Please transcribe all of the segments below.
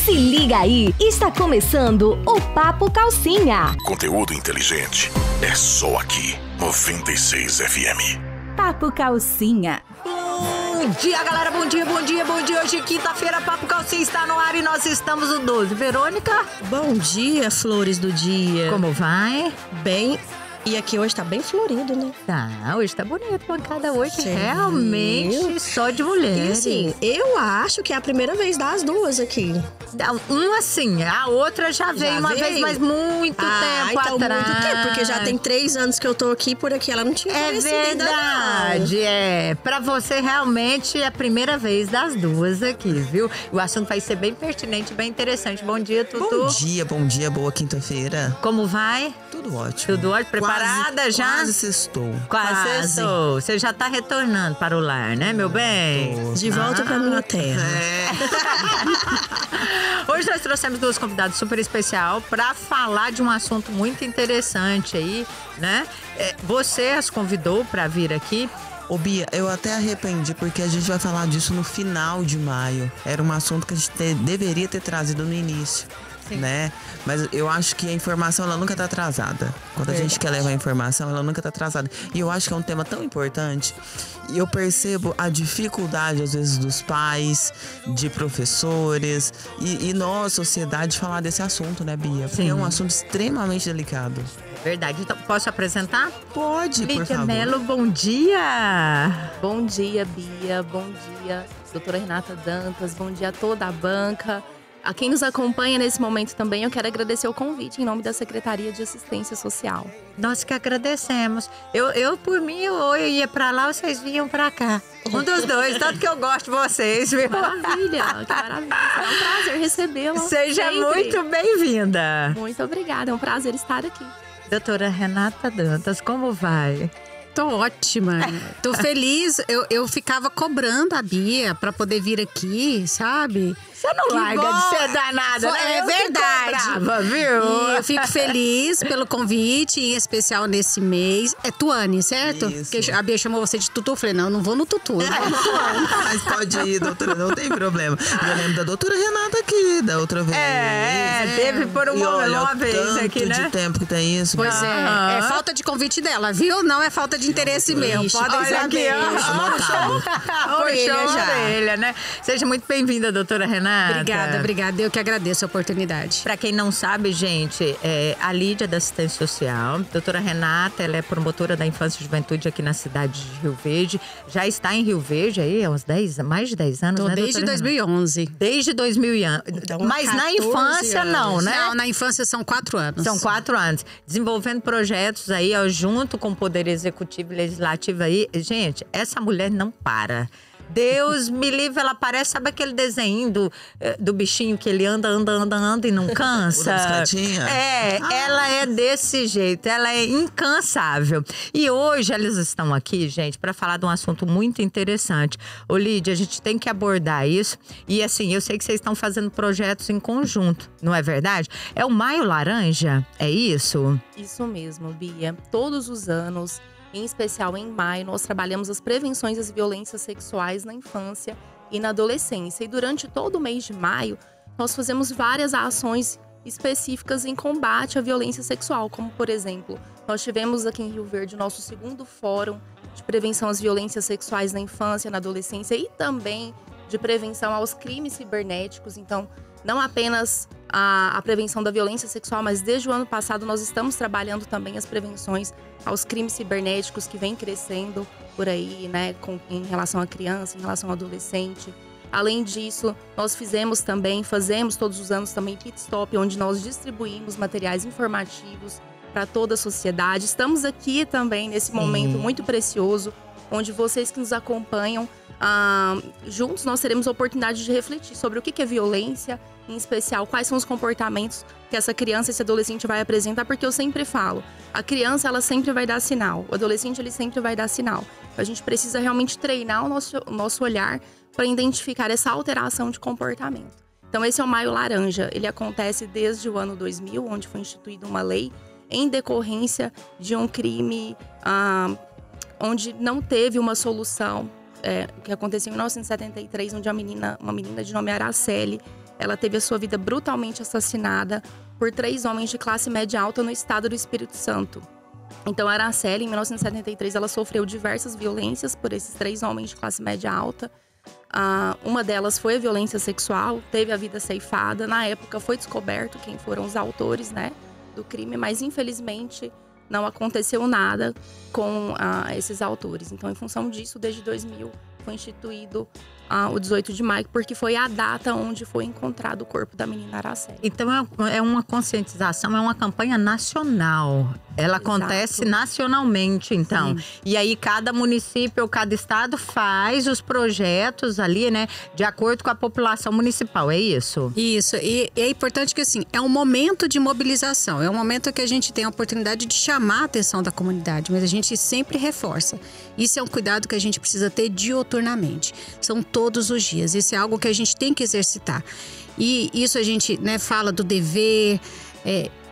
Se liga aí, está começando o Papo Calcinha. Conteúdo inteligente é só aqui, 96 FM. Papo Calcinha. Bom dia, galera, bom dia, bom dia, bom dia. Hoje, quinta-feira, Papo Calcinha está no ar e nós estamos no 12. Verônica? Bom dia, flores do dia. Como vai? Bem, e aqui hoje tá bem florido, né? Tá, hoje tá bonito, bancada hoje, Você realmente viu? só de E mulheres. assim, eu acho que é a primeira vez das duas aqui. Uma sim, a outra já veio uma vez, mas muito tempo então atrás. muito tempo, porque já tem 3 anos que eu tô aqui, por aqui ela não tinha É aparecido ainda, não. verdade, Pra você, realmente, é a primeira vez das duas aqui, viu? O assunto vai ser bem pertinente, bem interessante. Bom dia, Tutu. Bom dia, boa quinta-feira. Como vai? Tudo ótimo. Tudo ótimo? Preparada já? Quase sextou. Quase sextou. Você já tá retornando para o lar, né, meu bem? De volta pra minha terra. Hoje nós trouxemos duas convidadas super especial para falar de um assunto muito interessante aí, né? Você as convidou para vir aqui. Ô Bia, eu até arrependi porque a gente vai falar disso no final de maio. Era um assunto que a gente deveria ter trazido no início. Sim. Né? Mas eu acho que a informação, ela nunca tá atrasada. Quando a gente quer levar a informação, ela nunca tá atrasada. E eu acho que é um tema tão importante. E eu percebo a dificuldade, às vezes, dos pais, de professores e nós, sociedade, de falar desse assunto, né, Bia? Porque é um assunto extremamente delicado. Verdade. Então, posso apresentar? Pode, por Lídia favor. Mello, bom dia! Bom dia, Bia. Bom dia, doutora Renata Dantas. Bom dia a toda a banca. A quem nos acompanha nesse momento também, eu quero agradecer o convite em nome da Secretaria de Assistência Social. Nós que agradecemos. Eu por mim, eu ia pra lá, vocês vinham pra cá. Um dos dois, tanto que eu gosto de vocês, viu? Maravilha, que maravilha. É um prazer recebê-la. Seja sempre. muito bem-vinda. Muito obrigada, é um prazer estar aqui. Doutora Renata Dantas, como vai? Tô ótima, tô feliz. Eu ficava cobrando a Bia pra poder vir aqui, sabe? Você não larga de ser danada, né? É verdade. Brava, viu? E eu fico feliz pelo convite, em especial nesse mês. É Tuane, certo? Isso. Porque a Bia chamou você de Tutu. Eu falei, não vou no Tutu, eu vou no Tuane. Mas pode ir, doutora, não tem problema. Eu lembro da doutora Renata aqui, da outra vez. Teve por E olha, uma vez tanto aqui, né? de tempo que tem isso. Pois Aham. é falta de convite dela, viu? Não é falta de interesse meu. Ixi, Podem olha saber. aqui, ó. Deixa anotado. Orelha Puxou a já. orelha, né? Seja muito bem-vinda, doutora Renata. Obrigada. Eu que agradeço a oportunidade. Pra quem não sabe, gente, a Lídia da Assistência Social, doutora Renata, ela é promotora da Infância e Juventude aqui na cidade de Rio Verde. Já está em Rio Verde aí há mais de 10 anos, Tô né, desde doutora 2011. Renata? Desde 2011. Então, Mas na 14 infância não, anos. né? Não, na infância são 4 anos. São 4 anos. Desenvolvendo projetos aí, ó, junto com o Poder Executivo e Legislativo aí. Gente, essa mulher não para. Deus me livre, ela parece, sabe aquele desenho do bichinho que ele anda e não cansa? O da bicicletinha? Ela é desse jeito, ela é incansável. E hoje eles estão aqui, gente, para falar de um assunto muito interessante. Ô Lídia, a gente tem que abordar isso. E assim, eu sei que vocês estão fazendo projetos em conjunto, não é verdade? É o Maio Laranja, é isso? Isso mesmo, Bia. Todos os anos, em especial em maio, nós trabalhamos as prevenções das violências sexuais na infância e na adolescência. E durante todo o mês de maio, nós fazemos várias ações específicas em combate à violência sexual. Como, por exemplo, nós tivemos aqui em Rio Verde o nosso 2º Fórum de Prevenção às Violências Sexuais na Infância e na Adolescência e também de prevenção aos crimes cibernéticos. Então, não apenas a prevenção da violência sexual, mas desde o ano passado nós estamos trabalhando também as prevenções aos crimes cibernéticos que vem crescendo por aí, né, em relação à criança, em relação ao adolescente. Além disso, nós fazemos todos os anos também pit stop, onde nós distribuímos materiais informativos para toda a sociedade. Estamos aqui também nesse momento muito precioso, onde vocês que nos acompanham, juntos nós teremos a oportunidade de refletir sobre o que é violência, em especial quais são os comportamentos que essa criança, esse adolescente vai apresentar, porque eu sempre falo, a criança ela sempre vai dar sinal, o adolescente ele sempre vai dar sinal. A gente precisa realmente treinar o nosso olhar para identificar essa alteração de comportamento. Então esse é o Maio Laranja, ele acontece desde o ano 2000, onde foi instituída uma lei em decorrência de um crime onde não teve uma solução, que aconteceu em 1973, onde uma menina de nome Araceli, ela teve a sua vida brutalmente assassinada por 3 homens de classe média alta no estado do Espírito Santo. Então, a Araceli, em 1973, ela sofreu diversas violências por esses 3 homens de classe média alta. Uma delas foi a violência sexual, teve a vida ceifada. Na época, foi descoberto quem foram os autores, né, do crime, mas infelizmente não aconteceu nada com esses autores. Então, em função disso, desde 2000, foi instituído o 18 de maio, porque foi a data onde foi encontrado o corpo da menina Araceli. Então, é uma conscientização, é uma campanha nacional. Ela acontece nacionalmente, então. Sim. E aí, cada município ou cada estado faz os projetos ali, né? De acordo com a população municipal, é isso? Isso. E é importante que, assim, é um momento de mobilização. É um momento que a gente tem a oportunidade de chamar a atenção da comunidade. Mas a gente sempre reforça. Isso é um cuidado que a gente precisa ter diuturnamente. São todos os dias. Isso é algo que a gente tem que exercitar. E isso a gente, né, fala do dever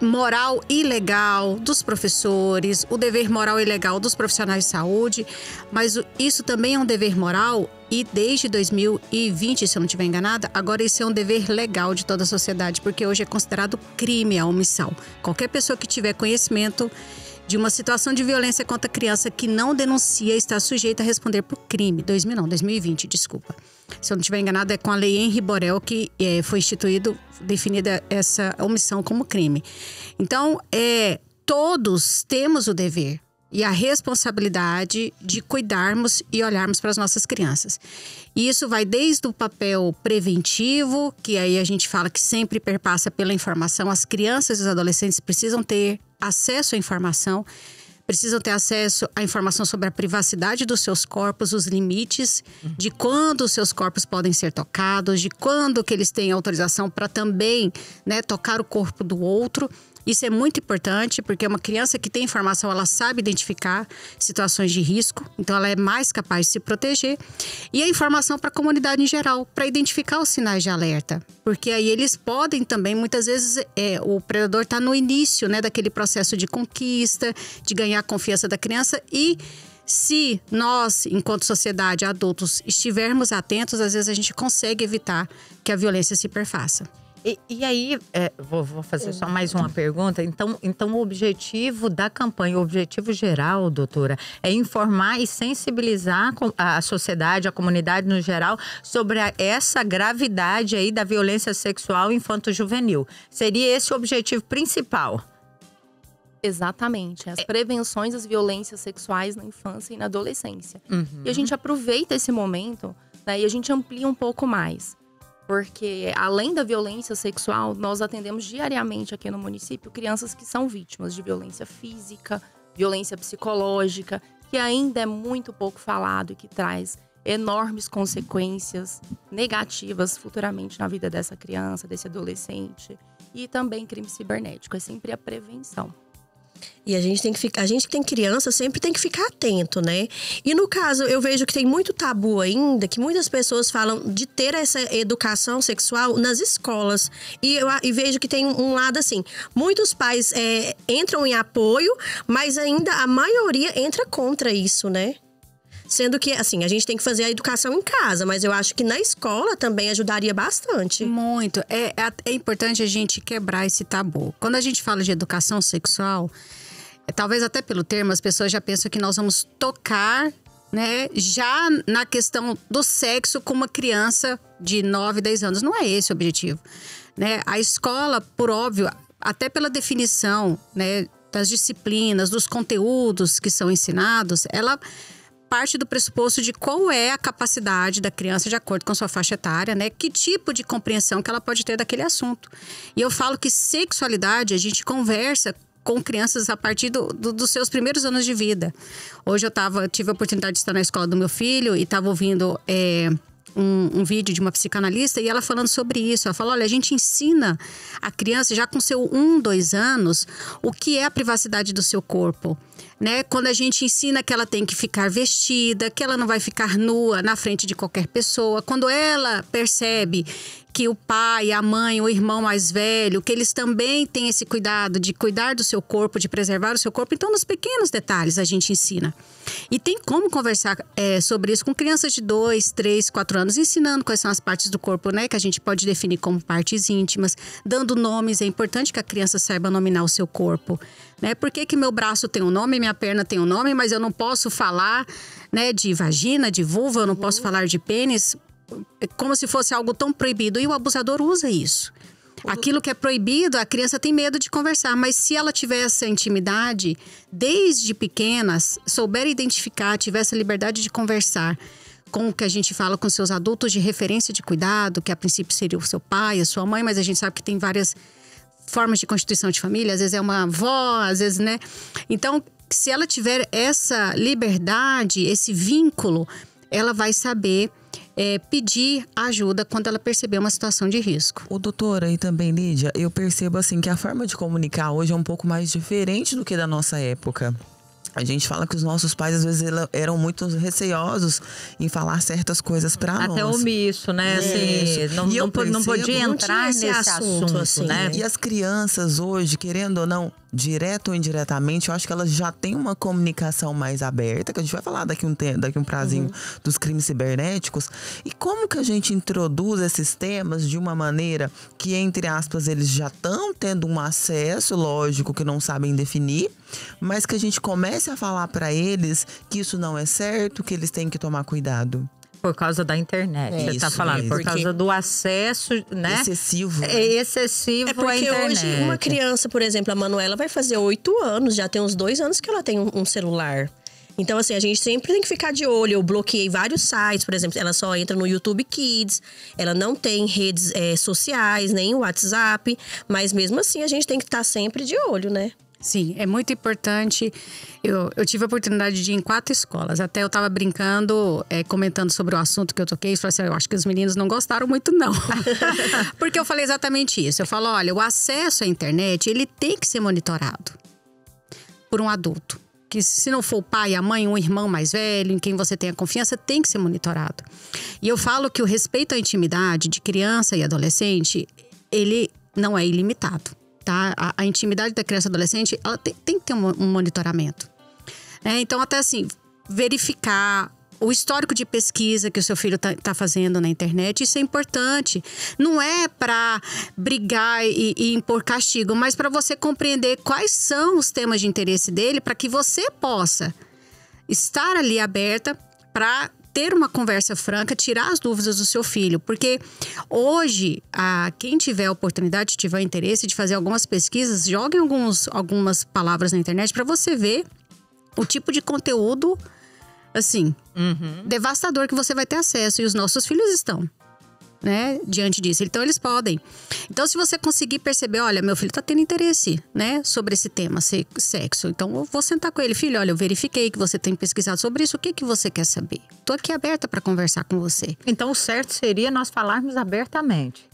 moral e legal dos professores, o dever moral e legal dos profissionais de saúde, mas isso também é um dever moral e desde 2020, se eu não estiver enganada, agora isso é um dever legal de toda a sociedade, porque hoje é considerado crime a omissão. Qualquer pessoa que tiver conhecimento de uma situação de violência contra a criança que não denuncia está sujeita a responder por crime. 2020, desculpa. Se eu não estiver enganada, é com a Lei Henri Borel que foi definida essa omissão como crime. Então, todos temos o dever e a responsabilidade de cuidarmos e olharmos para as nossas crianças. E isso vai desde o papel preventivo, que aí a gente fala que sempre perpassa pela informação. As crianças e os adolescentes precisam ter acesso à informação, precisam ter acesso à informação sobre a privacidade dos seus corpos, os limites de quando os seus corpos podem ser tocados, de quando que eles têm autorização para também, né, tocar o corpo do outro. Isso é muito importante, porque uma criança que tem informação, ela sabe identificar situações de risco, então ela é mais capaz de se proteger. E a informação para a comunidade em geral, para identificar os sinais de alerta. Porque aí eles podem também, muitas vezes, o predador está no início, né, daquele processo de conquista, de ganhar a confiança da criança. E se nós, enquanto sociedade, adultos, estivermos atentos, às vezes a gente consegue evitar que a violência se perfaça. E aí, vou fazer só mais uma pergunta. Então, o objetivo da campanha, o objetivo geral, doutora, é informar e sensibilizar a sociedade, a comunidade no geral, sobre essa gravidade aí da violência sexual infanto-juvenil. Seria esse o objetivo principal? Exatamente. As prevenções das violências sexuais na infância e na adolescência. E a gente aproveita esse momento, né, e a gente amplia um pouco mais. Porque, além da violência sexual, nós atendemos diariamente aqui no município crianças que são vítimas de violência física, violência psicológica, que ainda é muito pouco falado e que traz enormes consequências negativas futuramente na vida dessa criança, desse adolescente. E também crime cibernético, é sempre a prevenção. E a gente que tem criança sempre tem que ficar atento, né? E no caso, eu vejo que tem muito tabu ainda, que muitas pessoas falam de ter essa educação sexual nas escolas. E vejo que tem um lado assim, muitos pais entram em apoio, mas ainda a maioria entra contra isso, né? Sendo que, assim, a gente tem que fazer a educação em casa, mas eu acho que na escola também ajudaria bastante. Muito. É importante a gente quebrar esse tabu. Quando a gente fala de educação sexual, talvez até pelo termo, as pessoas já pensam que nós vamos tocar, né, já na questão do sexo com uma criança de 9, 10 anos. Não é esse o objetivo, né? A escola, por óbvio, até pela definição, né, das disciplinas, dos conteúdos que são ensinados, ela parte do pressuposto de qual é a capacidade da criança de acordo com sua faixa etária, né? Que tipo de compreensão que ela pode ter daquele assunto. E eu falo que sexualidade, a gente conversa com crianças a partir dos seus primeiros anos de vida. Hoje eu tive a oportunidade de estar na escola do meu filho e estava ouvindo um vídeo de uma psicanalista e ela falando sobre isso. Ela falou, olha, a gente ensina a criança já com seu 1, 2 anos o que é a privacidade do seu corpo. Né? Quando a gente ensina que ela tem que ficar vestida, que ela não vai ficar nua na frente de qualquer pessoa. Quando ela percebe que o pai, a mãe, o irmão mais velho, que eles também têm esse cuidado de cuidar do seu corpo, de preservar o seu corpo. Então, nos pequenos detalhes a gente ensina. E tem como conversar sobre isso com crianças de 2, 3, 4 anos, ensinando quais são as partes do corpo, né, que a gente pode definir como partes íntimas, dando nomes. É importante que a criança saiba nominar o seu corpo, né? Por que meu braço tem um nome, minha perna tem um nome, mas eu não posso falar, né, de vagina, de vulva, eu não posso falar de pênis, como se fosse algo tão proibido. E o abusador usa isso. Aquilo que é proibido, a criança tem medo de conversar. Mas se ela tiver essa intimidade, desde pequenas, souber identificar, tiver essa liberdade de conversar com o que a gente fala com seus adultos de referência de cuidado, que a princípio seria o seu pai, a sua mãe, mas a gente sabe que tem várias formas de constituição de família. Às vezes é uma avó, às vezes, né? Então, se ela tiver essa liberdade, esse vínculo, ela vai saber pedir ajuda quando ela perceber uma situação de risco. Ô, doutora, e também, Lídia, eu percebo assim que a forma de comunicar hoje é um pouco mais diferente do que da nossa época. A gente fala que os nossos pais, às vezes, eram muito receiosos em falar certas coisas pra nós. Até omisso, né? Assim, não podia entrar nesse assunto, assim, né? E as crianças hoje, querendo ou não, direto ou indiretamente, eu acho que elas já têm uma comunicação mais aberta, que a gente vai falar daqui um prazinho dos crimes cibernéticos. E como que a gente introduz esses temas de uma maneira que, entre aspas, eles já estão tendo um acesso, lógico, que não sabem definir, mas que a gente comece a falar para eles que isso não é certo, que eles têm que tomar cuidado. Por causa da internet, você tá falando. Por causa do acesso, né? Excessivo. É excessivo porque a internet. hoje uma criança, por exemplo, a Manuela vai fazer 8 anos, já tem uns 2 anos que ela tem um celular. Então, assim, a gente sempre tem que ficar de olho. Eu bloqueei vários sites, por exemplo, ela só entra no YouTube Kids, ela não tem redes sociais, nem o WhatsApp, mas mesmo assim a gente tem que estar sempre de olho, né? Sim, é muito importante. Eu tive a oportunidade de ir em 4 escolas. Até eu tava brincando, comentando sobre o assunto que eu toquei. Eu falei assim, eu acho que os meninos não gostaram muito, não. Porque eu falei exatamente isso. Eu falo, olha, o acesso à internet, ele tem que ser monitorado por um adulto. Que se não for o pai, a mãe, um irmão mais velho, em quem você tenha confiança, tem que ser monitorado. E eu falo que o respeito à intimidade de criança e adolescente, ele não é ilimitado. Tá? A intimidade da criança e adolescente, ela tem que ter um monitoramento. Então, até assim, verificar o histórico de pesquisa que o seu filho tá fazendo na internet, isso é importante. Não é para brigar e impor castigo, mas para você compreender quais são os temas de interesse dele, para que você possa estar ali aberta para ter uma conversa franca, tirar as dúvidas do seu filho. Porque hoje, quem tiver a oportunidade, tiver interesse de fazer algumas pesquisas, joguem algumas palavras na internet para você ver o tipo de conteúdo, assim, devastador que você vai ter acesso. E os nossos filhos estão, né, diante disso. Então, eles podem. Então, se você conseguir perceber, olha, meu filho tá tendo interesse, né, sobre esse tema, sexo. Então, eu vou sentar com ele. Filho, olha, eu verifiquei que você tem pesquisado sobre isso. O que você quer saber? Tô aqui aberta para conversar com você. Então, o certo seria nós falarmos abertamente.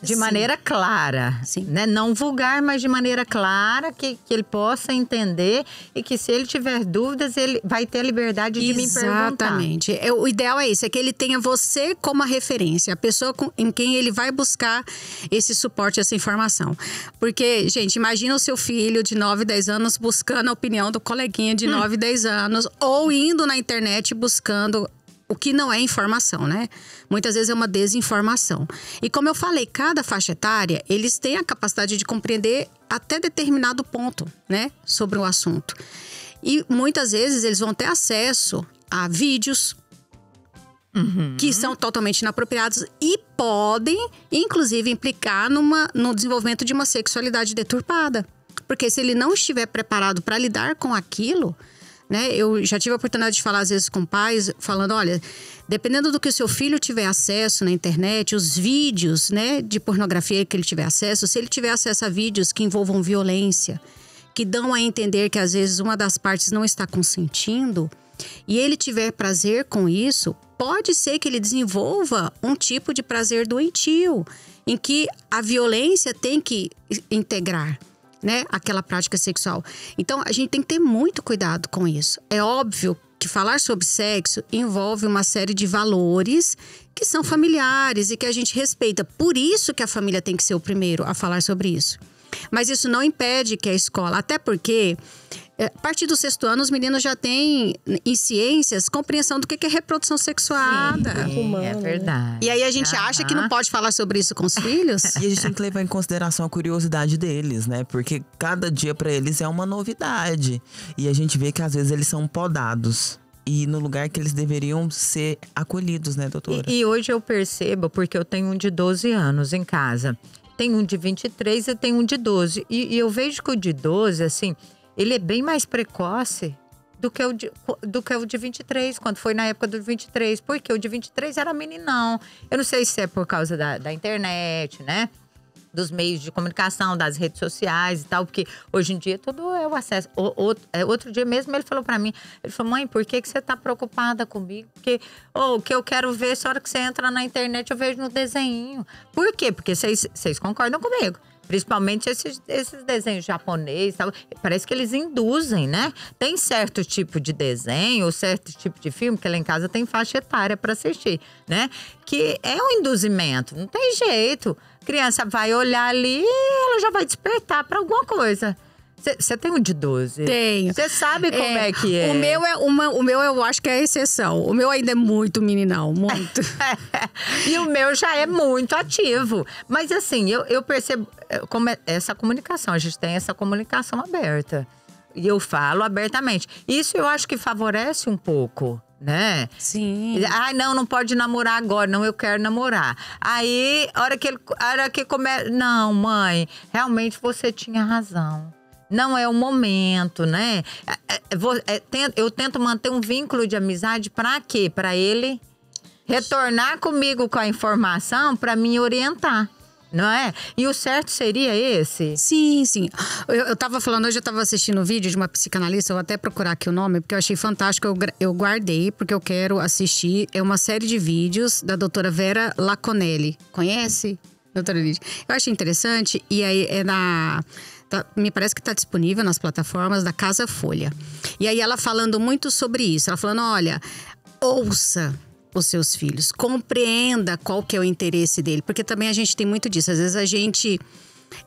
De maneira clara, né? Não vulgar, mas de maneira clara, que ele possa entender e que se ele tiver dúvidas, ele vai ter a liberdade de me perguntar. Exatamente. O ideal é isso, é que ele tenha você como a referência, a pessoa em quem ele vai buscar esse suporte, essa informação. Porque, gente, imagina o seu filho de 9, 10 anos buscando a opinião do coleguinha de 9, 10 anos ou indo na internet buscando o que não é informação, né? Muitas vezes é uma desinformação. E como eu falei, cada faixa etária, eles têm a capacidade de compreender até determinado ponto, né? Sobre o assunto. E muitas vezes eles vão ter acesso a vídeos que são totalmente inapropriados e podem, inclusive, implicar no desenvolvimento de uma sexualidade deturpada. Porque se ele não estiver preparado para lidar com aquilo, né? Eu já tive a oportunidade de falar às vezes com pais, falando, olha, dependendo do que o seu filho tiver acesso na internet, os vídeos, né, de pornografia que ele tiver acesso, se ele tiver acesso a vídeos que envolvam violência, que dão a entender que às vezes uma das partes não está consentindo, e ele tiver prazer com isso, pode ser que ele desenvolva um tipo de prazer doentio, em que a violência tem que integrar, né, aquela prática sexual. Então, a gente tem que ter muito cuidado com isso. É óbvio que falar sobre sexo envolve uma série de valores que são familiares e que a gente respeita. Por isso que a família tem que ser o primeiro a falar sobre isso. Mas isso não impede que a escola, até porque a partir do 6º ano os meninos já têm em ciências compreensão do que é reprodução sexuada. Sim, é verdade. E aí a gente acha que não pode falar sobre isso com os filhos. E a gente tem que levar em consideração a curiosidade deles, né? Porque cada dia pra eles é uma novidade. E a gente vê que às vezes eles são podados. E no lugar que eles deveriam ser acolhidos, né, doutora? E hoje eu percebo, porque eu tenho um de 12 anos em casa. Tem um de 23 e tem um de 12. E eu vejo que o de 12, assim, ele é bem mais precoce do que o de 23, quando foi na época do 23. Porque o de 23 era meninão. Eu não sei se é por causa da internet, né? Dos meios de comunicação, das redes sociais e tal. Porque hoje em dia tudo é o acesso. Outro dia mesmo ele falou pra mim, ele falou, mãe, por que você tá preocupada comigo? Porque o que eu quero ver, só hora que você entra na internet, eu vejo no desenho. Por quê? Porque vocês concordam comigo. Principalmente esses desenhos japoneses, tal, parece que eles induzem, né? Tem certo tipo de desenho, ou certo tipo de filme, que lá em casa tem faixa etária para assistir, né? Que é um induzimento, não tem jeito. Criança vai olhar ali e ela já vai despertar para alguma coisa. Você tem um de 12? Tenho. Você sabe como é que é? O meu eu acho que é a exceção. O meu ainda é muito meninão, muito. E o meu já é muito ativo. Mas assim, eu percebo como essa comunicação. A gente tem essa comunicação aberta. E eu falo abertamente. Isso eu acho que favorece um pouco, né? Sim. Ai, não pode namorar agora. Não, eu quero namorar. Aí, a hora que começa… Não, mãe, realmente você tinha razão. Não é o momento, né? Eu tento manter um vínculo de amizade para quê? Para ele retornar comigo com a informação para me orientar, não é? E o certo seria esse? Sim, sim. Eu tava falando, hoje eu tava assistindo um vídeo de uma psicanalista, eu vou até procurar aqui o nome, porque eu achei fantástico, eu guardei, porque eu quero assistir. É uma série de vídeos da doutora Vera Laconelli. Conhece, doutora Lídia? Eu achei interessante, e aí me parece que está disponível nas plataformas da Casa Folha. E aí ela falando muito sobre isso. Ela falando, olha, ouça os seus filhos. Compreenda qual que é o interesse dele. Porque também a gente tem muito disso. Às vezes a gente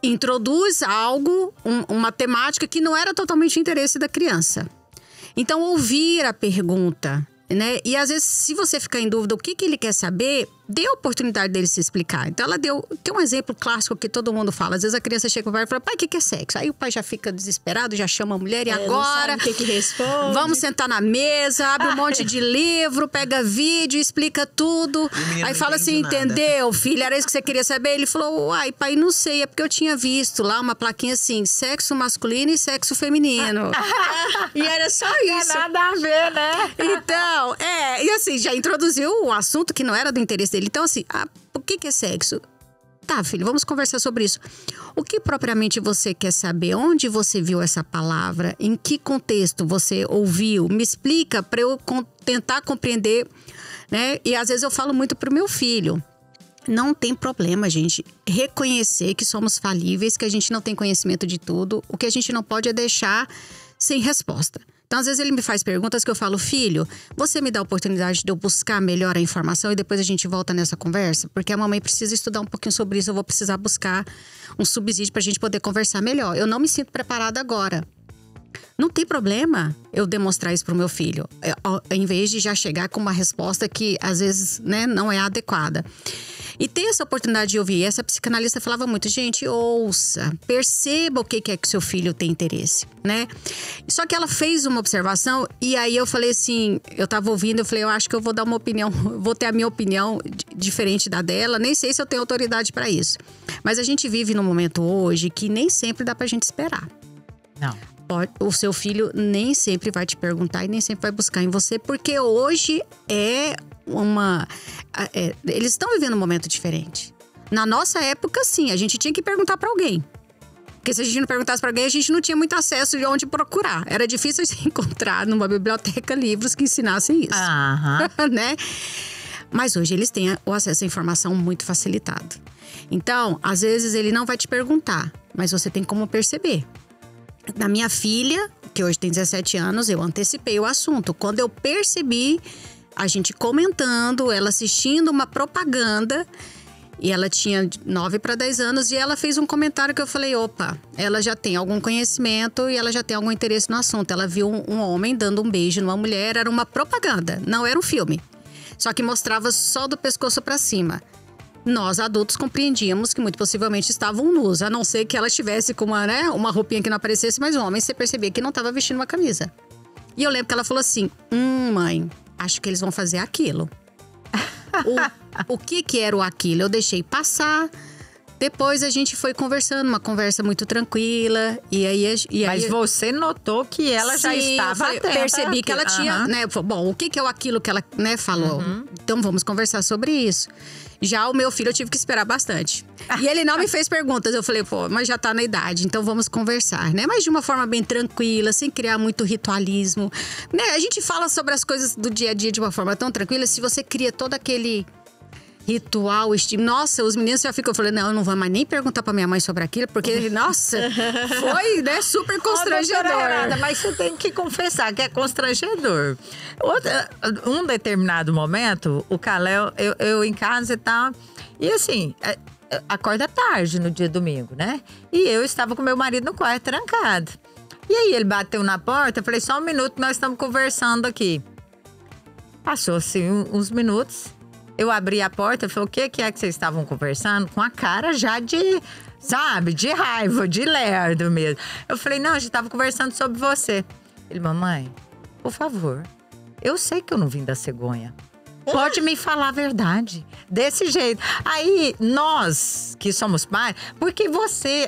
introduz algo, uma temática que não era totalmente o interesse da criança. Então, ouvir a pergunta, né? E às vezes, se você ficar em dúvida o que ele quer saber, dê a oportunidade dele se explicar. Então, ela deu… Tem um exemplo clássico que todo mundo fala. Às vezes a criança chega pro pai e fala, pai, o que é sexo? Aí o pai já fica desesperado, já chama a mulher e agora… Não sabe o que responde. Vamos sentar na mesa, abre um monte de livro, pega vídeo, explica tudo. Aí fala assim, entendeu, filho? Era isso que você queria saber? Ele falou, uai, pai, não sei. É porque eu tinha visto lá uma plaquinha assim, sexo masculino e sexo feminino. E era só isso. Não tem nada a ver, né? Então, e assim, já introduziu o assunto que não era do interesse dele. Então, assim, o que é sexo? Tá, filho, vamos conversar sobre isso. O que propriamente você quer saber? Onde você viu essa palavra? Em que contexto você ouviu? Me explica para eu tentar compreender, né? E às vezes eu falo muito pro meu filho. Não tem problema, gente, reconhecer que somos falíveis, que a gente não tem conhecimento de tudo. O que a gente não pode é deixar sem resposta. Então, às vezes ele me faz perguntas que eu falo, filho, você me dá a oportunidade de eu buscar melhor a informação e depois a gente volta nessa conversa? Porque a mamãe precisa estudar um pouquinho sobre isso, eu vou precisar buscar um subsídio pra gente poder conversar melhor. Eu não me sinto preparada agora. Não tem problema eu demonstrar isso pro meu filho, em vez de já chegar com uma resposta que às vezes, né, não é adequada. E ter essa oportunidade de ouvir. Essa psicanalista falava muito, gente, ouça, perceba o que é que seu filho tem interesse, né? Só que ela fez uma observação e aí eu falei assim, eu tava ouvindo, eu falei, eu acho que eu vou dar uma opinião, vou ter a minha opinião diferente da dela, nem sei se eu tenho autoridade para isso. Mas a gente vive num momento hoje que nem sempre dá pra gente esperar. Não. O seu filho nem sempre vai te perguntar e nem sempre vai buscar em você, porque hoje eles estão vivendo um momento diferente. Na nossa época, sim, a gente tinha que perguntar para alguém. Porque se a gente não perguntasse para alguém, a gente não tinha muito acesso de onde procurar. Era difícil encontrar numa biblioteca livros que ensinassem isso. Né? Mas hoje eles têm o acesso à informação muito facilitado. Então, às vezes ele não vai te perguntar, mas você tem como perceber. Na minha filha, que hoje tem 17 anos, eu antecipei o assunto. Quando eu percebi, a gente comentando, ela assistindo uma propaganda, e ela tinha 9 para 10 anos, e ela fez um comentário que eu falei, opa, ela já tem algum conhecimento e ela já tem algum interesse no assunto. Ela viu um homem dando um beijo numa mulher, era uma propaganda, não era um filme. Só que mostrava só do pescoço para cima. Nós, adultos, compreendíamos que muito possivelmente estavam nus, a não ser que ela estivesse com uma roupinha que não aparecesse, mas o homem, você percebia que não estava vestindo uma camisa. E eu lembro que ela falou assim, mãe, acho que eles vão fazer aquilo. O que era o aquilo? Eu deixei passar. Depois a gente foi conversando, uma conversa muito tranquila. Mas você notou que ela já estava atenta. Percebi que ela tinha, né? Bom, o que é o aquilo que ela, né, falou? Então vamos conversar sobre isso. Já o meu filho eu tive que esperar bastante. E ele não me fez perguntas. Eu falei, mas já tá na idade, então vamos conversar, né? Mas de uma forma bem tranquila, sem criar muito ritualismo. Né? A gente fala sobre as coisas do dia a dia de uma forma tão tranquila. Se você cria todo aquele ritual, nossa, os meninos já ficam, eu falei, não, eu não vou mais nem perguntar pra minha mãe sobre aquilo, porque, nossa, foi, né, super constrangedor. Mas você tem que confessar que é constrangedor. Um determinado momento, o Kalel, eu em casa e tal, e assim, acorda tarde no dia domingo, né? E eu estava com meu marido no quarto, trancado. E aí ele bateu na porta, eu falei, só um minuto, nós estamos conversando aqui. Passou-se uns minutos. Eu abri a porta e falei, o que é que vocês estavam conversando? Com a cara já de, sabe, de raiva, de lerdo mesmo. Eu falei, não, a gente estava conversando sobre você. Ele, mamãe, por favor, eu sei que eu não vim da cegonha. Pode me falar a verdade. Desse jeito. Aí, nós que somos pais, porque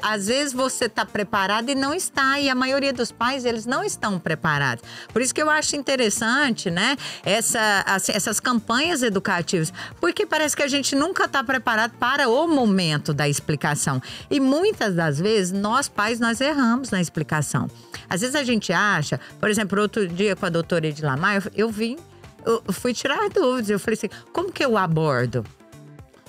às vezes você tá preparado e não está. E a maioria dos pais, eles não estão preparados. Por isso que eu acho interessante, né? Essas campanhas educativas. Porque parece que a gente nunca tá preparado para o momento da explicação. E muitas das vezes, nós pais, nós erramos na explicação. Às vezes a gente acha, por exemplo, outro dia com a doutora Edilamar, eu fui tirar dúvidas. Eu falei assim, como que eu abordo?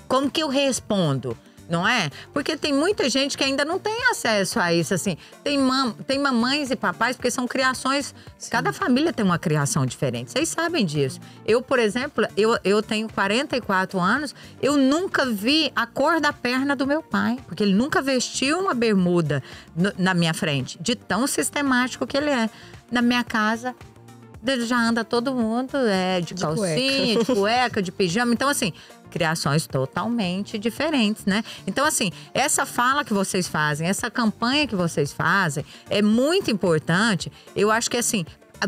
Como que eu respondo? Não é? Porque tem muita gente que ainda não tem acesso a isso, assim. Tem mamães e papais, porque são criações... Sim. Cada família tem uma criação diferente. Vocês sabem disso. Eu, por exemplo, eu tenho 44 anos, eu nunca vi a cor da perna do meu pai. Porque ele nunca vestiu uma bermuda na minha frente. De tão sistemático que ele é. Na minha casa... já anda todo mundo de calcinha, de cueca, de pijama. Então, assim, criações totalmente diferentes, né? Então, assim, essa fala que vocês fazem, essa campanha que vocês fazem é muito importante. Eu acho que, assim,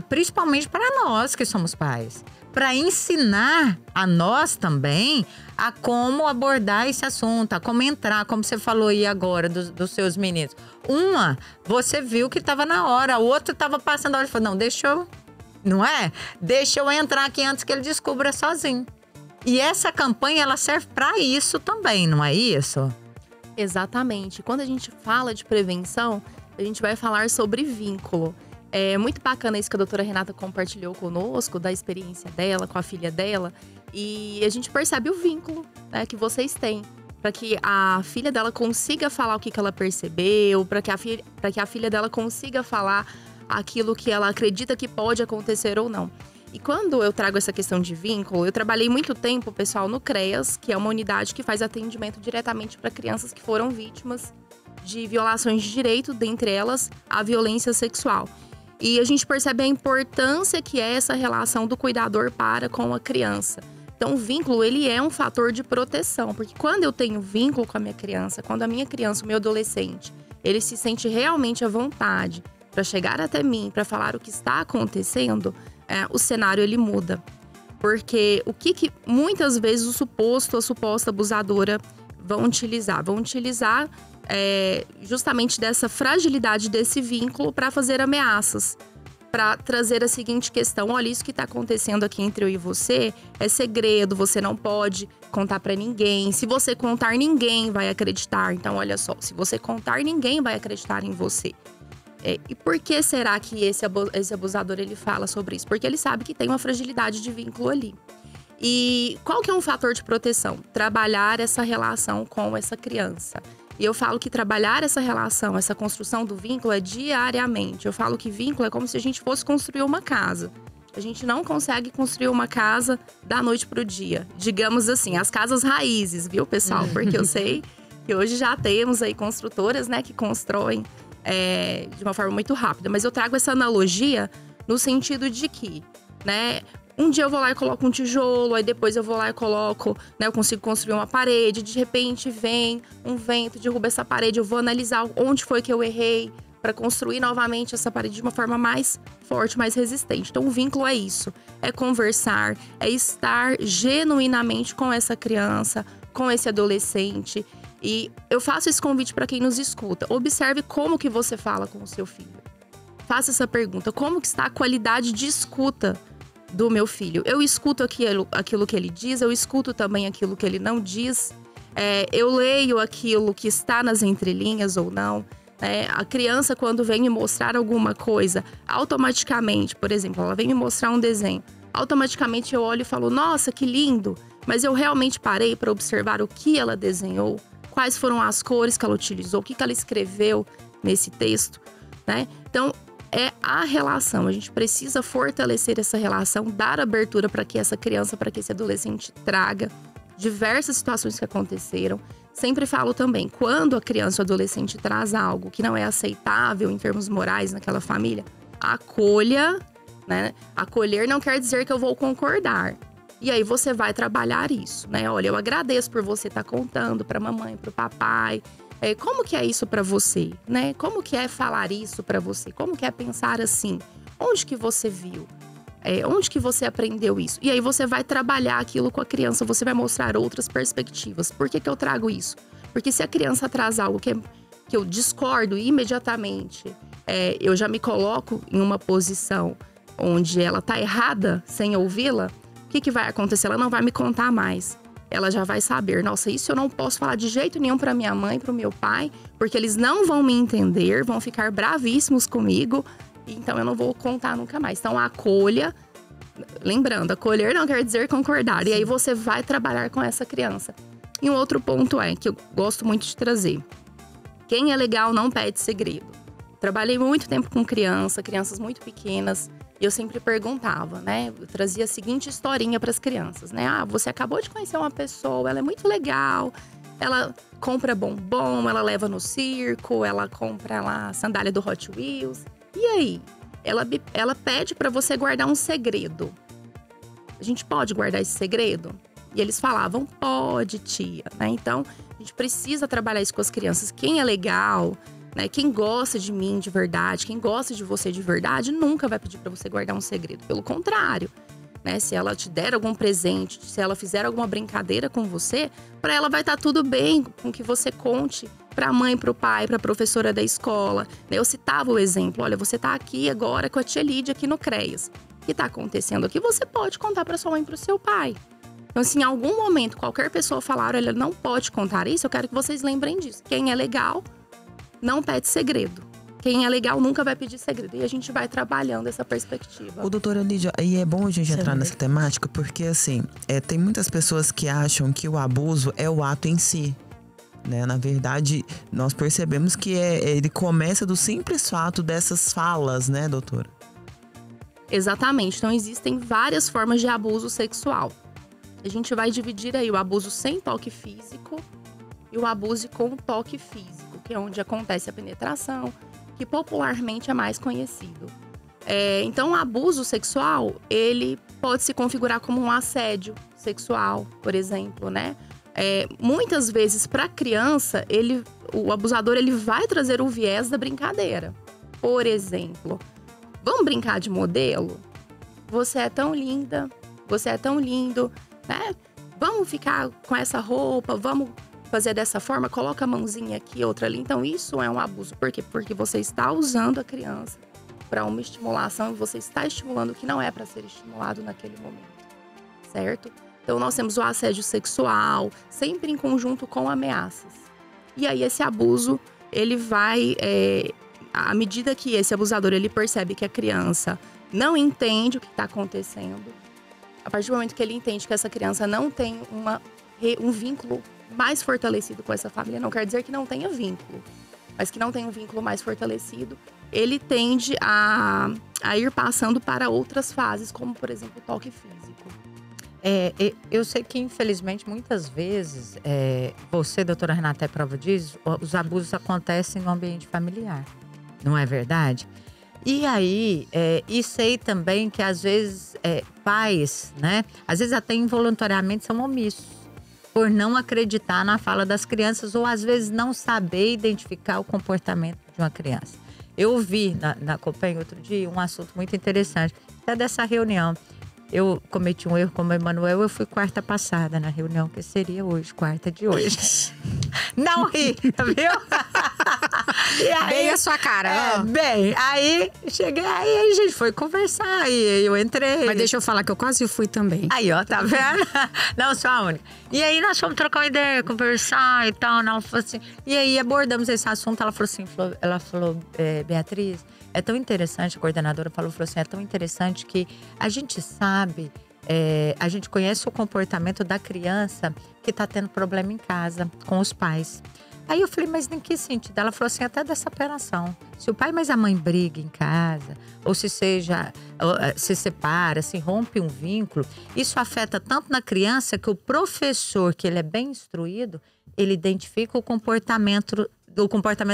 principalmente para nós que somos pais. Para ensinar a nós também a como abordar esse assunto, a como entrar, como você falou aí agora dos seus meninos. Uma, você viu que estava na hora, a outra estava passando a hora e falou, não, deixa eu... Não é? Deixa eu entrar aqui antes que ele descubra sozinho. E essa campanha, ela serve para isso também, não é isso? Exatamente. Quando a gente fala de prevenção, a gente vai falar sobre vínculo. É muito bacana isso que a doutora Renata compartilhou conosco, da experiência dela, com a filha dela. E a gente percebe o vínculo, né, que vocês têm. Para que a filha dela consiga falar o que ela percebeu, para que a filha dela consiga falar aquilo que ela acredita que pode acontecer ou não. E quando eu trago essa questão de vínculo, eu trabalhei muito tempo, pessoal, no CREAS, que é uma unidade que faz atendimento diretamente para crianças que foram vítimas de violações de direito, dentre elas a violência sexual. E a gente percebe a importância que é essa relação do cuidador para com a criança. Então, o vínculo, ele é um fator de proteção, porque quando eu tenho vínculo com a minha criança, quando a minha criança, o meu adolescente, ele se sente realmente à vontade para chegar até mim, para falar o que está acontecendo, o cenário ele muda. Porque o que muitas vezes o suposto, a suposta abusadora vão utilizar? Vão utilizar justamente dessa fragilidade desse vínculo para fazer ameaças. Para trazer a seguinte questão, olha, isso que está acontecendo aqui entre eu e você é segredo, você não pode contar para ninguém. Se você contar, ninguém vai acreditar. Então, olha só, se você contar, ninguém vai acreditar em você. E por que será que esse abusador ele fala sobre isso? Porque ele sabe que tem uma fragilidade de vínculo ali. E qual que é um fator de proteção? Trabalhar essa relação com essa criança. E eu falo que trabalhar essa relação, essa construção do vínculo é diariamente. Eu falo que vínculo é como se a gente fosse construir uma casa. A gente não consegue construir uma casa da noite pro dia. Digamos assim, as casas raízes, viu, pessoal? Porque eu sei que hoje já temos aí construtoras, né, que constroem de uma forma muito rápida. Mas eu trago essa analogia no sentido de que, né, um dia eu vou lá e coloco um tijolo, aí depois eu vou lá e coloco, né, eu consigo construir uma parede, de repente vem um vento, derruba essa parede, eu vou analisar onde foi que eu errei para construir novamente essa parede de uma forma mais forte, mais resistente. Então o vínculo é isso, é conversar, é estar genuinamente com essa criança, com esse adolescente. E eu faço esse convite para quem nos escuta, observe como que você fala com o seu filho. Faça essa pergunta, como que está a qualidade de escuta do meu filho? Eu escuto aquilo que ele diz, eu escuto também aquilo que ele não diz, eu leio aquilo que está nas entrelinhas ou não. A criança, quando vem me mostrar alguma coisa, automaticamente, por exemplo, ela vem me mostrar um desenho, automaticamente eu olho e falo, nossa, que lindo! Mas eu realmente parei para observar o que ela desenhou, quais foram as cores que ela utilizou, o que ela escreveu nesse texto, né? Então, é a relação. A gente precisa fortalecer essa relação, dar abertura para que essa criança, para que esse adolescente traga diversas situações que aconteceram. Sempre falo também, quando a criança ou adolescente traz algo que não é aceitável em termos morais naquela família, acolha, né? Acolher não quer dizer que eu vou concordar. E aí você vai trabalhar isso, né? Olha, eu agradeço por você estar contando para a mamãe, para o papai. Como que é isso para você, né? Como que é falar isso para você? Como que é pensar assim? Onde que você viu? Onde que você aprendeu isso? E aí você vai trabalhar aquilo com a criança, você vai mostrar outras perspectivas. Por que que eu trago isso? Porque se a criança traz algo que eu discordo imediatamente, eu já me coloco em uma posição onde ela tá errada sem ouvi-la, o que que vai acontecer? Ela não vai me contar mais. Ela já vai saber, nossa, isso eu não posso falar de jeito nenhum para minha mãe, para o meu pai, porque eles não vão me entender, vão ficar bravíssimos comigo, então eu não vou contar nunca mais. Então acolha, lembrando, acolher não quer dizer concordar. Sim. E aí você vai trabalhar com essa criança. E um outro ponto que eu gosto muito de trazer. Quem é legal não pede segredo. Trabalhei muito tempo com crianças muito pequenas. E eu sempre perguntava, né? Eu trazia a seguinte historinha para as crianças, né? Você acabou de conhecer uma pessoa, ela é muito legal, ela compra bombom, ela leva no circo, ela compra lá a sandália do Hot Wheels. E aí? Ela pede para você guardar um segredo. A gente pode guardar esse segredo? E eles falavam, pode, tia, né? Então, a gente precisa trabalhar isso com as crianças. Quem é legal, né? Quem gosta de mim de verdade, quem gosta de você de verdade, nunca vai pedir para você guardar um segredo. Pelo contrário, né? Se ela te der algum presente, se ela fizer alguma brincadeira com você, para ela vai estar tudo bem com que você conte para a mãe, para o pai, para a professora da escola. Eu citava o exemplo, olha, você está aqui agora com a tia Lídia aqui no CREAS. O que está acontecendo aqui? Você pode contar para sua mãe e para o seu pai. Então, se em algum momento qualquer pessoa falar, olha, não pode contar isso, eu quero que vocês lembrem disso. Quem é legal não pede segredo. Quem é legal nunca vai pedir segredo. E a gente vai trabalhando essa perspectiva. Doutora Lídia, e é bom a gente entrar nessa temática, porque assim, tem muitas pessoas que acham que o abuso é o ato em si. Né? Na verdade, nós percebemos que ele começa do simples fato dessas falas, né, doutora? Exatamente. Então, existem várias formas de abuso sexual. A gente vai dividir aí o abuso sem toque físico e o abuso com toque físico, que é onde acontece a penetração, que popularmente é mais conhecido. Então, o abuso sexual, ele pode se configurar como um assédio sexual, por exemplo, né? Muitas vezes, para a criança, o abusador ele vai trazer o viés da brincadeira. Por exemplo, vamos brincar de modelo? Você é tão linda, você é tão lindo, né? Vamos ficar com essa roupa, vamos fazer dessa forma, coloca a mãozinha aqui, outra ali. Então, isso é um abuso. Por quê? Porque você está usando a criança para uma estimulação e você está estimulando o que não é para ser estimulado naquele momento, certo? Então, nós temos o assédio sexual, sempre em conjunto com ameaças. E aí, esse abuso, ele vai… à medida que esse abusador, ele percebe que a criança não entende o que está acontecendo, a partir do momento que ele entende que essa criança não tem um vínculo mais fortalecido com essa família. Não quer dizer que não tenha vínculo, mas que não tem um vínculo mais fortalecido, ele tende a ir passando para outras fases, como, por exemplo, o toque físico. Eu sei que, infelizmente, muitas vezes, você, doutora Renata, é prova disso, os abusos acontecem no ambiente familiar, não é verdade? E aí, e sei também que às vezes pais, né, às vezes até involuntariamente são omissos, por não acreditar na fala das crianças ou às vezes não saber identificar o comportamento de uma criança. Eu ouvi na Copen outro dia um assunto muito interessante, até dessa reunião. Eu cometi um erro como Emanuel, eu fui quarta passada na reunião, que seria hoje, quarta de hoje. Não ri, viu? E aí, bem a sua cara. Bem, aí cheguei, aí a gente foi conversar, aí eu entrei. Mas deixa eu falar que eu quase fui também. Aí, ó, tá vendo? Não sou a única. E aí nós fomos trocar uma ideia, conversar e tal. Ela falou assim, e aí abordamos esse assunto, ela falou assim, Beatriz, é tão interessante, a coordenadora falou assim, é tão interessante que a gente sabe, a gente conhece o comportamento da criança que tá tendo problema em casa com os pais. Aí eu falei, mas em que sentido? Ela falou assim, até da separação. Se o pai mais a mãe briga em casa, ou se separa, se rompe um vínculo, isso afeta tanto na criança que o professor, que ele é bem instruído, ele identifica o comportamento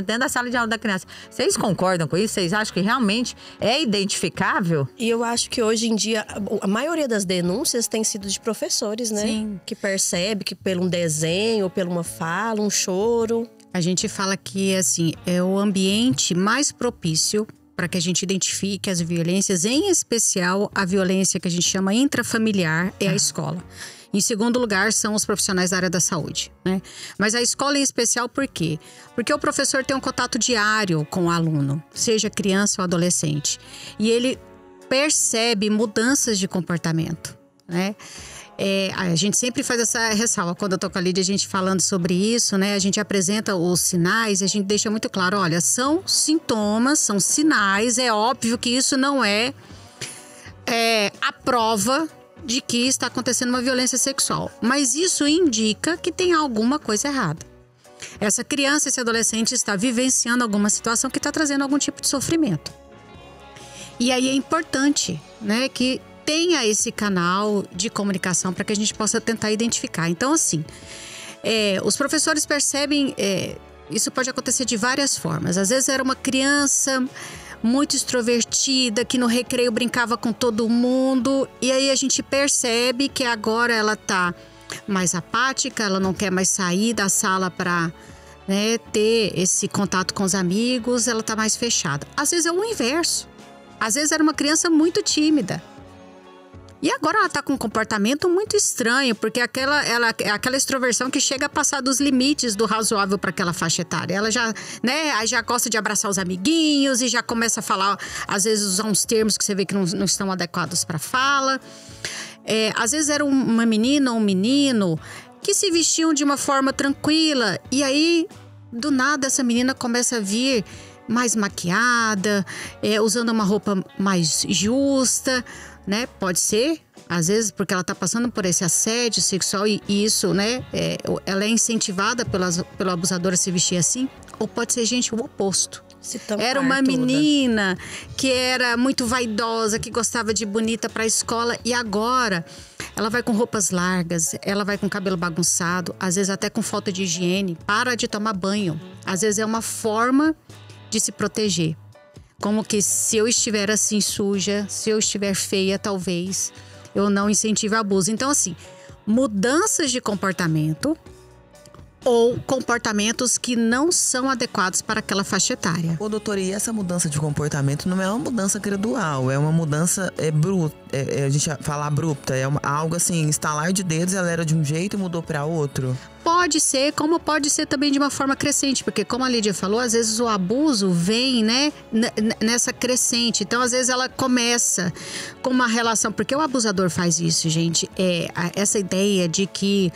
dentro da sala de aula da criança. Vocês concordam com isso? Vocês acham que realmente é identificável? E eu acho que hoje em dia, a maioria das denúncias tem sido de professores, né? Sim. Que percebe que pelo um desenho, pela uma fala, um choro. A gente fala que, assim, é o ambiente mais propício para que a gente identifique as violências, em especial a violência que a gente chama intrafamiliar, é a escola. Em segundo lugar, são os profissionais da área da saúde, né? Mas a escola em especial, por quê? Porque o professor tem um contato diário com o aluno, seja criança ou adolescente. E ele percebe mudanças de comportamento, né? A gente sempre faz essa ressalva. Quando eu tô com a Lídia, a gente falando sobre isso, né? A gente apresenta os sinais e a gente deixa muito claro, olha, são sintomas, são sinais. É óbvio que isso não é a prova de que está acontecendo uma violência sexual. Mas isso indica que tem alguma coisa errada. Essa criança, esse adolescente está vivenciando alguma situação que está trazendo algum tipo de sofrimento. E aí é importante, né, que tenha esse canal de comunicação para que a gente possa tentar identificar. Então, assim, os professores percebem, isso pode acontecer de várias formas. Às vezes era uma criança muito extrovertida, que no recreio brincava com todo mundo. E aí a gente percebe que agora ela tá mais apática, ela não quer mais sair da sala para, né, ter esse contato com os amigos, ela tá mais fechada. Às vezes é o inverso. Às vezes era uma criança muito tímida. E agora ela tá com um comportamento muito estranho, porque aquela extroversão que chega a passar dos limites do razoável para aquela faixa etária. Ela já, né, aí já gosta de abraçar os amiguinhos e já começa a falar, às vezes usar uns termos que você vê que não estão adequados para fala. Às vezes era uma menina ou um menino que se vestiam de uma forma tranquila e aí, do nada, essa menina começa a vir mais maquiada, usando uma roupa mais justa, né? Pode ser, às vezes, porque ela tá passando por esse assédio sexual e isso, né? Ela é incentivada pelo abusador a se vestir assim. Ou pode ser, gente, o oposto. Era uma menina que era muito vaidosa, que gostava de bonita pra escola e agora ela vai com roupas largas, ela vai com cabelo bagunçado, às vezes até com falta de higiene, para de tomar banho. Às vezes é uma forma de se proteger. Como que se eu estiver assim suja, se eu estiver feia, talvez eu não incentive abuso. Então, assim, mudanças de comportamento ou comportamentos que não são adequados para aquela faixa etária. Ô, doutora, e essa mudança de comportamento não é uma mudança gradual, é uma mudança bruta, a gente fala abrupta, algo assim, estalar de dedos, ela era de um jeito e mudou para outro? Pode ser, como pode ser também de uma forma crescente, porque como a Lídia falou, às vezes o abuso vem, né, nessa crescente. Então, às vezes ela começa com uma relação, porque o abusador faz isso, gente, essa ideia de que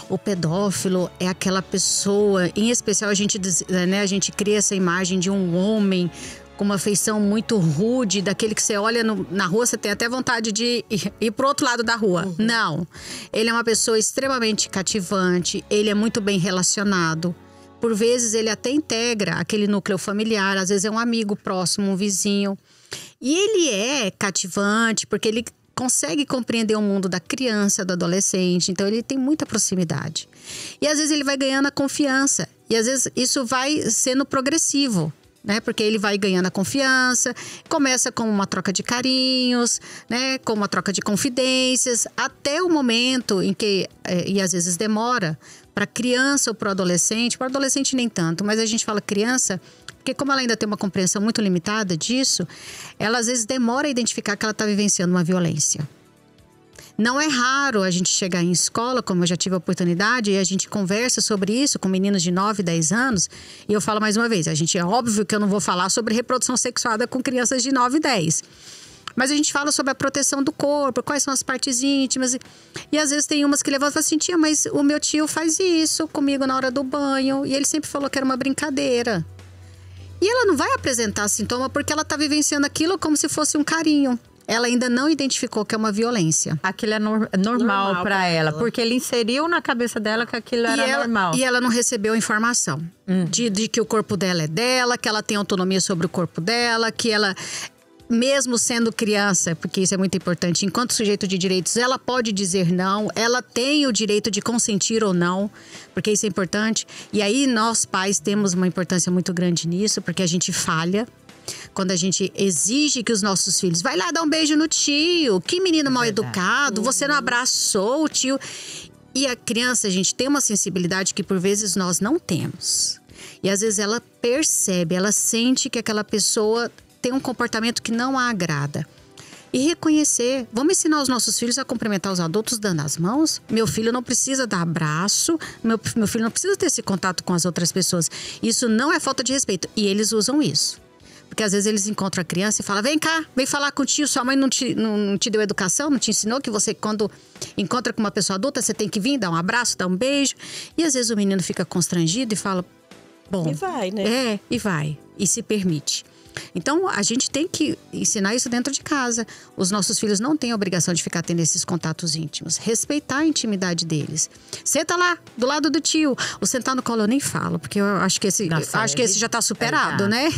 o pedófilo é aquela pessoa, em especial a gente cria essa imagem de um homem com uma feição muito rude, daquele que você olha na rua, você tem até vontade de ir pro outro lado da rua. Não. Ele é uma pessoa extremamente cativante, ele é muito bem relacionado. Por vezes, ele até integra aquele núcleo familiar, às vezes é um amigo próximo, um vizinho. E ele é cativante porque ele consegue compreender o mundo da criança, do adolescente, então ele tem muita proximidade. E às vezes ele vai ganhando a confiança, e às vezes isso vai sendo progressivo, né? Porque ele vai ganhando a confiança, começa com uma troca de carinhos, né? Com uma troca de confidências, até o momento em que, e às vezes demora, para criança ou para o adolescente nem tanto, mas a gente fala criança, porque como ela ainda tem uma compreensão muito limitada disso, ela às vezes demora a identificar que ela está vivenciando uma violência. Não é raro a gente chegar em escola, como eu já tive a oportunidade, e a gente conversa sobre isso com meninos de 9, 10 anos. E eu falo mais uma vez, é óbvio que eu não vou falar sobre reprodução sexuada com crianças de 9 e 10. Mas a gente fala sobre a proteção do corpo, quais são as partes íntimas. E às vezes tem umas que levantam e falam assim, tia, mas o meu tio faz isso comigo na hora do banho. E ele sempre falou que era uma brincadeira. E ela não vai apresentar sintoma porque ela está vivenciando aquilo como se fosse um carinho. Ela ainda não identificou que é uma violência. Aquilo é normal para ela, porque ele inseriu na cabeça dela que aquilo era normal. E ela não recebeu informação de que o corpo dela é dela, que ela tem autonomia sobre o corpo dela, que ela, mesmo sendo criança, porque isso é muito importante, enquanto sujeito de direitos, ela pode dizer não, ela tem o direito de consentir ou não, porque isso é importante. E aí nós pais temos uma importância muito grande nisso, porque a gente falha. Quando a gente exige que os nossos filhos vai lá dar um beijo no tio, que menino mal educado, você não abraçou o tio. E a criança, a gente tem uma sensibilidade que por vezes nós não temos. E às vezes ela percebe, ela sente que aquela pessoa tem um comportamento que não a agrada. E reconhecer, vamos ensinar os nossos filhos a cumprimentar os adultos dando as mãos. Meu filho não precisa dar abraço, meu filho não precisa ter esse contato com as outras pessoas. Isso não é falta de respeito. E eles usam isso. Porque às vezes eles encontram a criança e falam, vem cá, vem falar com o tio, sua mãe não te deu educação, não te ensinou que você, quando encontra com uma pessoa adulta, você tem que vir, dar um abraço, dar um beijo. E às vezes o menino fica constrangido e fala, bom… E vai, né? E vai, e se permite. Então, a gente tem que ensinar isso dentro de casa. Os nossos filhos não têm a obrigação de ficar tendo esses contatos íntimos. Respeitar a intimidade deles. Senta lá, do lado do tio. O sentar no colo eu nem falo, porque eu acho que esse, esse já está superado, né?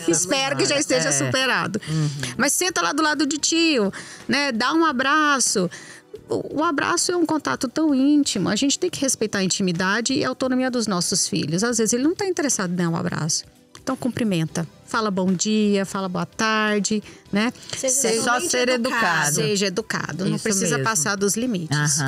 Espero que já esteja superado. Mas senta lá do lado do tio, né? Dá um abraço. O abraço é um contato tão íntimo. A gente tem que respeitar a intimidade e a autonomia dos nossos filhos. Às vezes ele não está interessado em dar um abraço. Então, cumprimenta. Fala bom dia, fala boa tarde, né? Só ser educado. Seja educado, não precisa passar dos limites.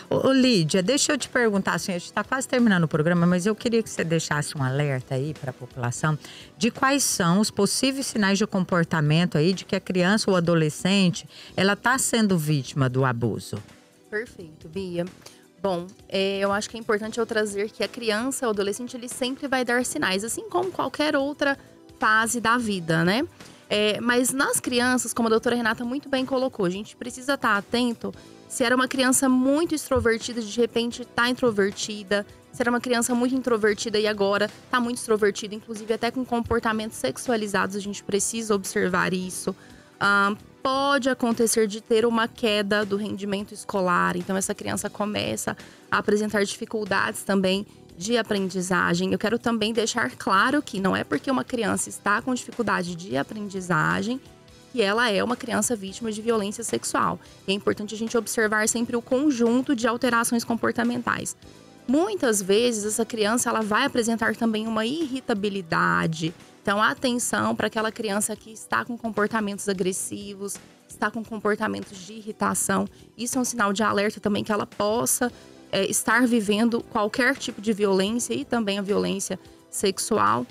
Ô, Lídia, deixa eu te perguntar, assim, a gente está quase terminando o programa, mas eu queria que você deixasse um alerta aí para a população de quais são os possíveis sinais de comportamento aí de que a criança ou adolescente, ela está sendo vítima do abuso. Perfeito, Bia. Bom, eu acho que é importante eu trazer que a criança ou adolescente, ele sempre vai dar sinais, assim como qualquer outra fase da vida, né? Mas nas crianças, como a doutora Renata muito bem colocou, a gente precisa estar atento se era uma criança muito extrovertida, de repente está introvertida, se era uma criança muito introvertida e agora está muito extrovertida, inclusive até com comportamentos sexualizados, a gente precisa observar isso. Pode acontecer de ter uma queda do rendimento escolar, então essa criança começa a apresentar dificuldades também de aprendizagem. Eu quero também deixar claro que não é porque uma criança está com dificuldade de aprendizagem que ela é uma criança vítima de violência sexual. É importante a gente observar sempre o conjunto de alterações comportamentais. Muitas vezes essa criança ela vai apresentar também uma irritabilidade. Então, atenção para aquela criança que está com comportamentos agressivos, está com comportamentos de irritação. Isso é um sinal de alerta também que ela possa estar vivendo qualquer tipo de violência e também a violência sexual.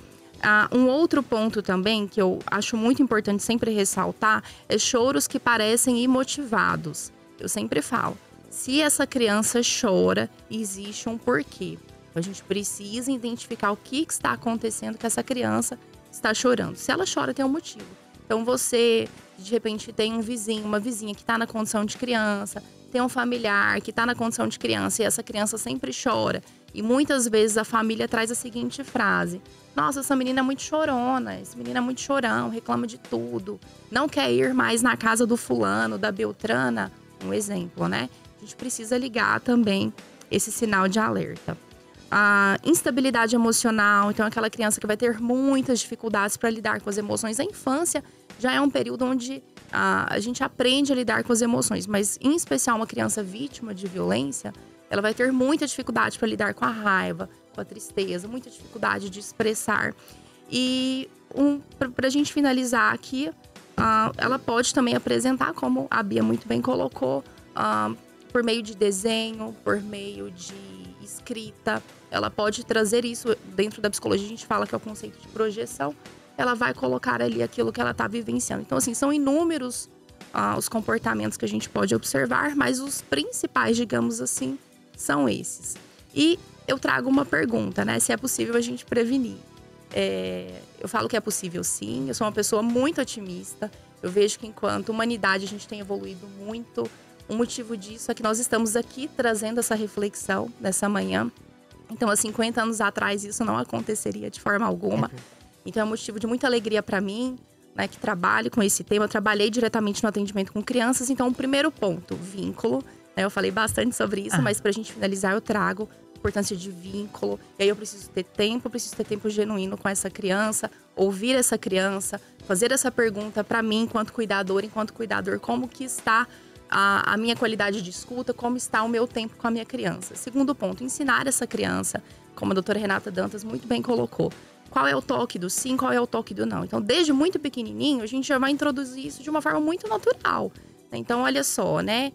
Um outro ponto também que eu acho muito importante sempre ressaltar é choros que parecem imotivados. Eu sempre falo, se essa criança chora, existe um porquê. A gente precisa identificar o que está acontecendo que essa criança está chorando. Se ela chora, tem um motivo. Então você, de repente, tem um vizinho, uma vizinha que está na condição de criança, tem um familiar que está na condição de criança e essa criança sempre chora. E muitas vezes a família traz a seguinte frase: nossa, essa menina é muito chorona, esse menino é muito chorão, reclama de tudo, não quer ir mais na casa do fulano, da Beltrana. Um exemplo, né? A gente precisa ligar também esse sinal de alerta. A instabilidade emocional, então aquela criança que vai ter muitas dificuldades para lidar com as emoções. A infância já é um período onde a gente aprende a lidar com as emoções, mas em especial uma criança vítima de violência, ela vai ter muita dificuldade para lidar com a raiva, com a tristeza, muita dificuldade de expressar. E para a gente finalizar aqui, ela pode também apresentar, como a Bia muito bem colocou, por meio de desenho, por meio de escrita. Ela pode trazer isso dentro da psicologia, a gente fala que é o conceito de projeção. Ela vai colocar ali aquilo que ela está vivenciando. Então, assim, são inúmeros os comportamentos que a gente pode observar, mas os principais, digamos assim, são esses. E eu trago uma pergunta, né? Se é possível a gente prevenir. Eu falo que é possível, sim. Eu sou uma pessoa muito otimista. Eu vejo que enquanto humanidade a gente tem evoluído muito. Um motivo disso é que nós estamos aqui trazendo essa reflexão nessa manhã. Então, há 50 anos atrás, isso não aconteceria de forma alguma. Então, é um motivo de muita alegria para mim, né, que trabalho com esse tema. Eu trabalhei diretamente no atendimento com crianças. Então, o primeiro ponto, vínculo. Né, eu falei bastante sobre isso, mas para a gente finalizar, eu trago a importância de vínculo. E aí, eu preciso ter tempo genuíno com essa criança, ouvir essa criança, fazer essa pergunta para mim, enquanto cuidador, como que está a minha qualidade de escuta, como está o meu tempo com a minha criança. Segundo ponto, ensinar essa criança, como a doutora Renata Dantas muito bem colocou, qual é o toque do sim, qual é o toque do não. Então, desde muito pequenininho, a gente já vai introduzir isso de uma forma muito natural. Então, olha só, né?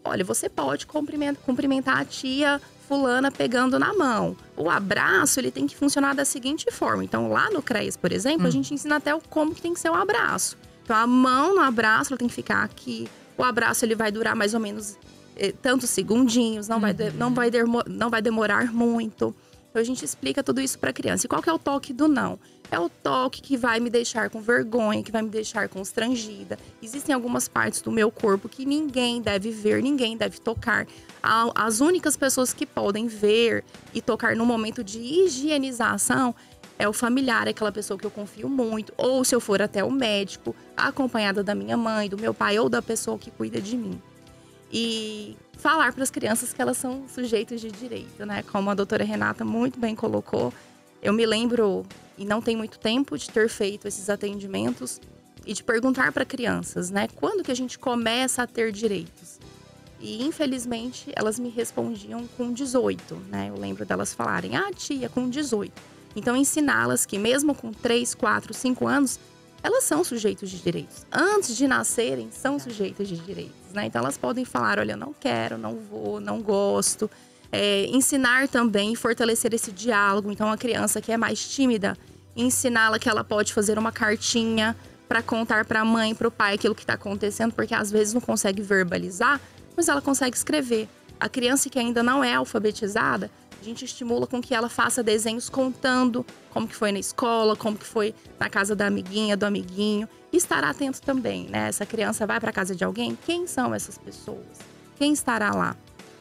Olha, você pode cumprimentar a tia fulana pegando na mão. O abraço, ele tem que funcionar da seguinte forma. Então, lá no CREAS, por exemplo, a gente ensina até como que tem que ser o abraço. Então, a mão no abraço, ela tem que ficar aqui. O abraço, ele vai durar mais ou menos tantos segundinhos, não vai demorar muito. Então, a gente explica tudo isso para a criança. E qual que é o toque do não? É o toque que vai me deixar com vergonha, que vai me deixar constrangida. Existem algumas partes do meu corpo que ninguém deve ver, ninguém deve tocar. As únicas pessoas que podem ver e tocar no momento de higienização é o familiar, aquela pessoa que eu confio muito. Ou se eu for até o médico, acompanhada da minha mãe, do meu pai ou da pessoa que cuida de mim. E falar para as crianças que elas são sujeitos de direito, né? Como a doutora Renata muito bem colocou. Eu me lembro, e não tem muito tempo, de ter feito esses atendimentos e de perguntar para crianças, né? Quando que a gente começa a ter direitos? E, infelizmente, elas me respondiam com 18, né? Eu lembro delas falarem, tia, com 18. Então, ensiná-las que mesmo com 3, 4, 5 anos, elas são sujeitos de direitos. Antes de nascerem, são sujeitos de direitos, né? Então, elas podem falar, olha, não quero, não vou, não gosto. Ensinar também e fortalecer esse diálogo. Então, a criança que é mais tímida, ensiná-la que ela pode fazer uma cartinha para contar para a mãe, para o pai aquilo que está acontecendo, porque às vezes não consegue verbalizar, mas ela consegue escrever. A criança que ainda não é alfabetizada, a gente estimula com que ela faça desenhos contando como que foi na escola, como que foi na casa da amiguinha, do amiguinho. E estar atento também, né? Essa criança vai para a casa de alguém, quem são essas pessoas? Quem estará lá?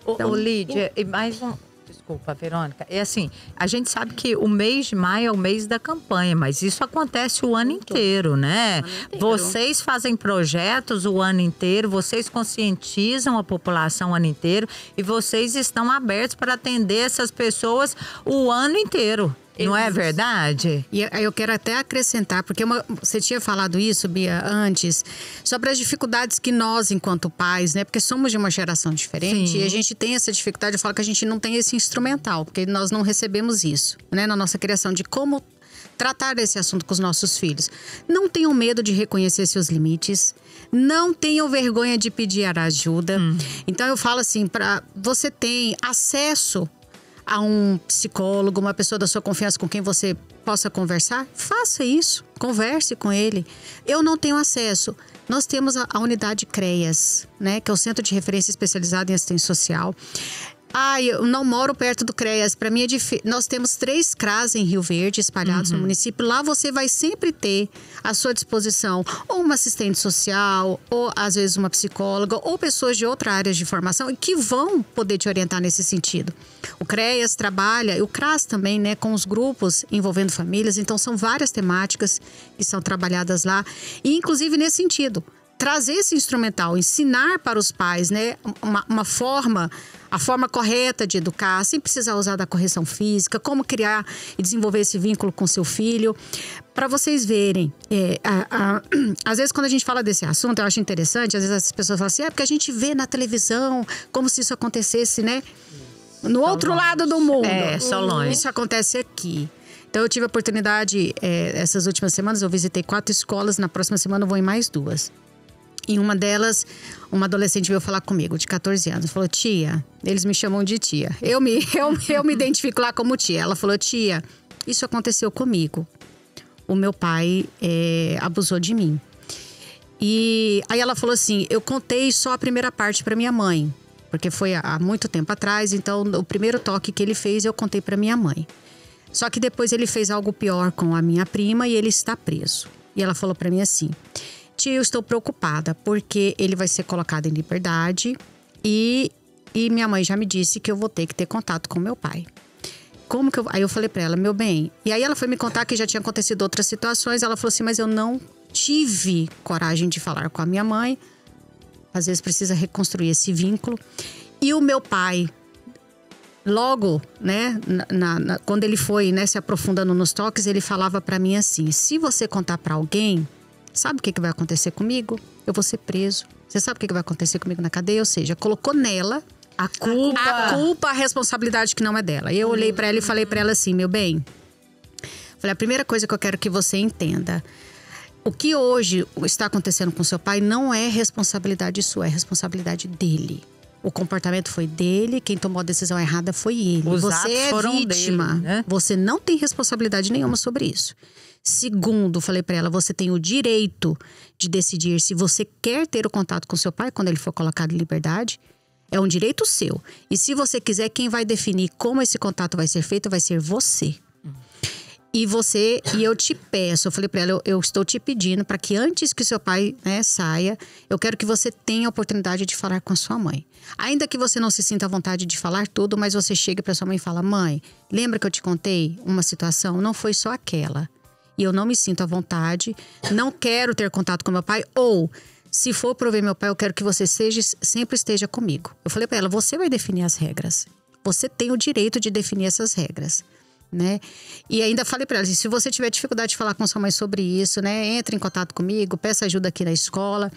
Então, Lídia, e mais um... Desculpa, Verônica. Assim, a gente sabe que o mês de maio é o mês da campanha, mas isso acontece o ano inteiro, né? Vocês fazem projetos o ano inteiro, vocês conscientizam a população o ano inteiro e vocês estão abertos para atender essas pessoas o ano inteiro. Não é verdade? E eu quero até acrescentar, porque você tinha falado isso, Bia, antes, sobre as dificuldades que nós, enquanto pais, né? Porque somos de uma geração diferente. Sim. E a gente tem essa dificuldade, eu falo que a gente não tem esse instrumental, porque nós não recebemos isso, né? Na nossa criação, de como tratar desse assunto com os nossos filhos. Não tenham medo de reconhecer seus limites. Não tenham vergonha de pedir ajuda. Então, eu falo assim, você tem acesso a um psicólogo, uma pessoa da sua confiança com quem você possa conversar, faça isso, converse com ele. Eu não tenho acesso. Nós temos a unidade CREAS, né, que é o Centro de Referência Especializado em Assistência Social. Eu não moro perto do CREAS. Para mim é difícil. Nós temos 3 CRAS em Rio Verde, espalhados no município. Lá você vai sempre ter à sua disposição ou uma assistente social, ou às vezes uma psicóloga, ou pessoas de outra área de formação que vão poder te orientar nesse sentido. O CREAS trabalha, e o CRAS também, né, com os grupos envolvendo famílias. Então são várias temáticas que são trabalhadas lá. E inclusive nesse sentido, trazer esse instrumental, ensinar para os pais, né, a forma correta de educar, sem precisar usar da correção física, como criar e desenvolver esse vínculo com seu filho. Para vocês verem, às vezes quando a gente fala desse assunto, eu acho interessante, às vezes as pessoas falam assim, porque a gente vê na televisão como se isso acontecesse, né, no outro lado do mundo. Só longe. Isso acontece aqui. Então eu tive a oportunidade, essas últimas semanas, eu visitei 4 escolas, na próxima semana eu vou em mais 2. Em uma delas, uma adolescente veio falar comigo, de 14 anos. Falou, tia, eles me chamam de tia. Eu me identifico lá como tia. Ela falou, tia, isso aconteceu comigo. O meu pai abusou de mim. E aí ela falou assim, eu contei só a primeira parte para minha mãe. Porque foi há muito tempo atrás, então o primeiro toque que ele fez eu contei para minha mãe. Só que depois ele fez algo pior com a minha prima e ele está preso. E ela falou para mim assim... Tia, eu estou preocupada porque ele vai ser colocado em liberdade e minha mãe já me disse que eu vou ter que ter contato com meu pai. Como que eu... Aí eu falei pra ela, meu bem... E aí ela foi me contar que já tinha acontecido outras situações. Ela falou assim, mas eu não tive coragem de falar com a minha mãe. Às vezes precisa reconstruir esse vínculo. E o meu pai... Logo, né, quando ele foi, né, se aprofundando nos toques, ele falava pra mim assim, se você contar pra alguém... Sabe o que vai acontecer comigo? Eu vou ser preso. Você sabe o que vai acontecer comigo na cadeia? Ou seja, colocou nela a culpa, a responsabilidade que não é dela. Eu olhei pra ela e falei pra ela assim, meu bem... Falei, a primeira coisa que eu quero que você entenda... O que hoje está acontecendo com seu pai não é responsabilidade sua, é responsabilidade dele. O comportamento foi dele, quem tomou a decisão errada foi ele. Você é vítima, dele, né? Você não tem responsabilidade nenhuma sobre isso. Segundo, falei pra ela, você tem o direito de decidir se você quer ter o contato com seu pai quando ele for colocado em liberdade. É um direito seu. E se você quiser, quem vai definir como esse contato vai ser feito vai ser você. E eu te peço, eu falei pra ela, eu estou te pedindo para que antes que seu pai, né, saia, eu quero que você tenha a oportunidade de falar com a sua mãe. Ainda que você não se sinta à vontade de falar tudo, mas você chega pra sua mãe e fala, mãe, lembra que eu te contei uma situação? Não foi só aquela. E eu não me sinto à vontade, não quero ter contato com meu pai, ou se for pra eu ver meu pai, eu quero que você sempre esteja comigo. Eu falei pra ela, você vai definir as regras. Você tem o direito de definir essas regras, né? E ainda falei pra ela, se você tiver dificuldade de falar com sua mãe sobre isso, né? Entre em contato comigo, peça ajuda aqui na escola.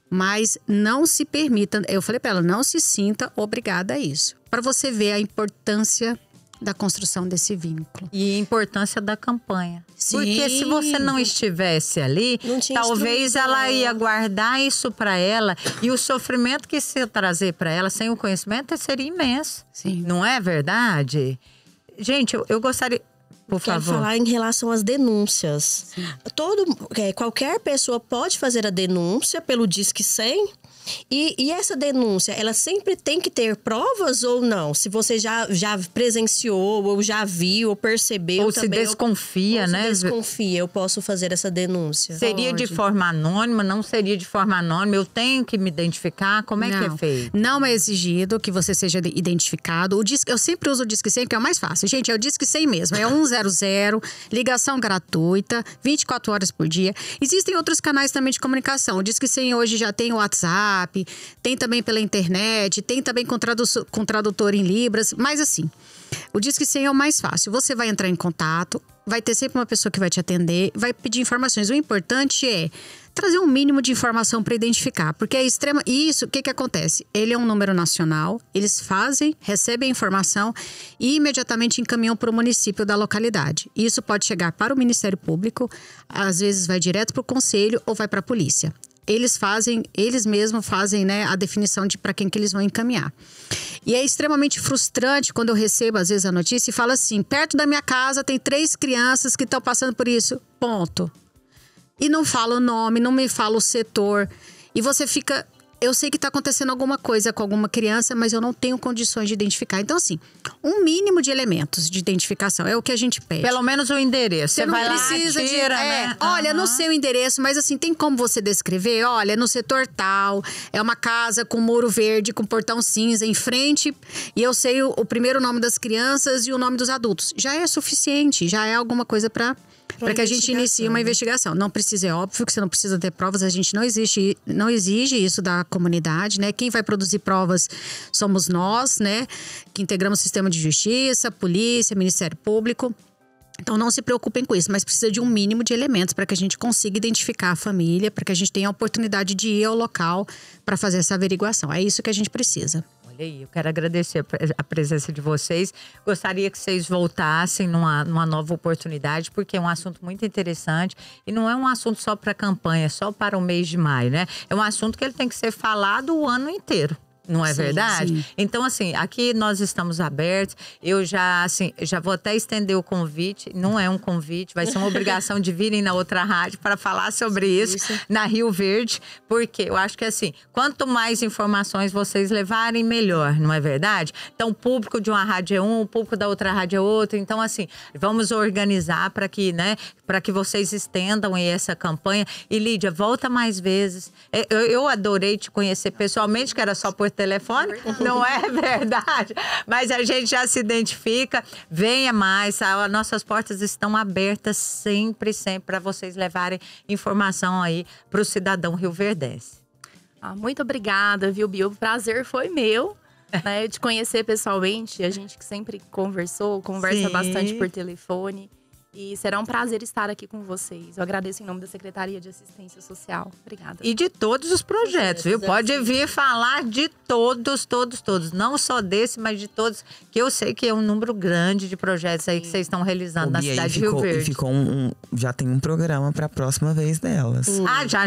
Mas não se permita, eu falei pra ela, não se sinta obrigada a isso. Pra você ver a importância da construção desse vínculo. E a importância da campanha. Sim. Porque se você não estivesse ali, talvez ela ia guardar isso para ela. E o sofrimento que se trazer para ela sem o conhecimento seria imenso. Sim. Não é verdade? Gente, eu gostaria... Por Quero favor. falar em relação às denúncias. Qualquer pessoa pode fazer a denúncia pelo Disque 100. E essa denúncia, ela sempre tem que ter provas ou não? Se você já presenciou, ou já viu, ou percebeu ou também... se desconfia, né? Se desconfia, eu posso fazer essa denúncia? Seria de forma anônima? Não seria de forma anônima? Eu tenho que me identificar? Como é que é feito? Não é exigido que você seja identificado. Eu sempre uso o Disque 100, que é o mais fácil. Gente, é o Disque 100 mesmo. É 100, ligação gratuita, 24 horas por dia. Existem outros canais também de comunicação. O Disque 100 hoje já tem o WhatsApp, tem também pela internet, tem também com tradutor em Libras. Mas assim, o Disque 100 é o mais fácil. Você vai entrar em contato, vai ter sempre uma pessoa que vai te atender, vai pedir informações. O importante é trazer um mínimo de informação para identificar, porque é extrema. E isso, o que acontece? Ele é um número nacional, eles recebem a informação e imediatamente encaminham para o município da localidade. Isso pode chegar para o Ministério Público, às vezes vai direto para o conselho ou vai para a polícia. Eles mesmos fazem, né, a definição de para quem que eles vão encaminhar. E é extremamente frustrante quando eu recebo, às vezes, a notícia e fala assim, perto da minha casa tem 3 crianças que estão passando por isso, ponto. E não fala o nome, não me fala o setor. E você fica eu sei que está acontecendo alguma coisa com alguma criança, mas eu não tenho condições de identificar. Então, assim, um mínimo de elementos de identificação é o que a gente pede. Pelo menos o endereço. Você não vai precisa lá, tira, né? Olha, no seu endereço, mas assim, tem como você descrever? Olha, no setor tal, é uma casa com muro verde, com portão cinza em frente, e eu sei o primeiro nome das crianças e o nome dos adultos. Já é suficiente, já é alguma coisa para que a gente inicie uma investigação. Não precisa, é óbvio que você não precisa ter provas, a gente não exige isso da comunidade, né? Quem vai produzir provas somos nós, né? Que integramos o sistema de justiça, polícia, Ministério Público. Então não se preocupem com isso, mas precisa de um mínimo de elementos para que a gente consiga identificar a família, para que a gente tenha a oportunidade de ir ao local para fazer essa averiguação. É isso que a gente precisa. Olha aí, eu quero agradecer a presença de vocês. Gostaria que vocês voltassem numa nova oportunidade, porque é um assunto muito interessante. E não é um assunto só para a campanha, só para o mês de maio, né? É um assunto que ele tem que ser falado o ano inteiro. Não é verdade? Sim. Então, assim, aqui nós estamos abertos. Eu já vou até estender o convite. Não é um convite, vai ser uma obrigação de virem na outra rádio para falar sobre isso, na Rio Verde. Porque eu acho que, assim, quanto mais informações vocês levarem, melhor, não é verdade? Então, o público de uma rádio é um, o público da outra rádio é outro. Então, assim, vamos organizar para que, né, para que vocês estendam aí essa campanha. E, Lídia, volta mais vezes. Eu adorei te conhecer pessoalmente, que era só por telefone, não é verdade? Mas a gente já se identifica. Venha mais, as nossas portas estão abertas sempre para vocês levarem informação aí para o cidadão rioverdense. Muito obrigada, viu, Bia? O prazer foi meu, né, de conhecer pessoalmente. A gente que sempre conversa Sim. bastante por telefone. E será um prazer estar aqui com vocês. Eu agradeço em nome da Secretaria de Assistência Social. Obrigada. E de todos os projetos, viu? Pode vir falar de todos. Não só desse, mas de todos. Que eu sei que é um número grande de projetos aí que vocês estão realizando na cidade de Rio Verde. Já tem um programa para a próxima vez delas.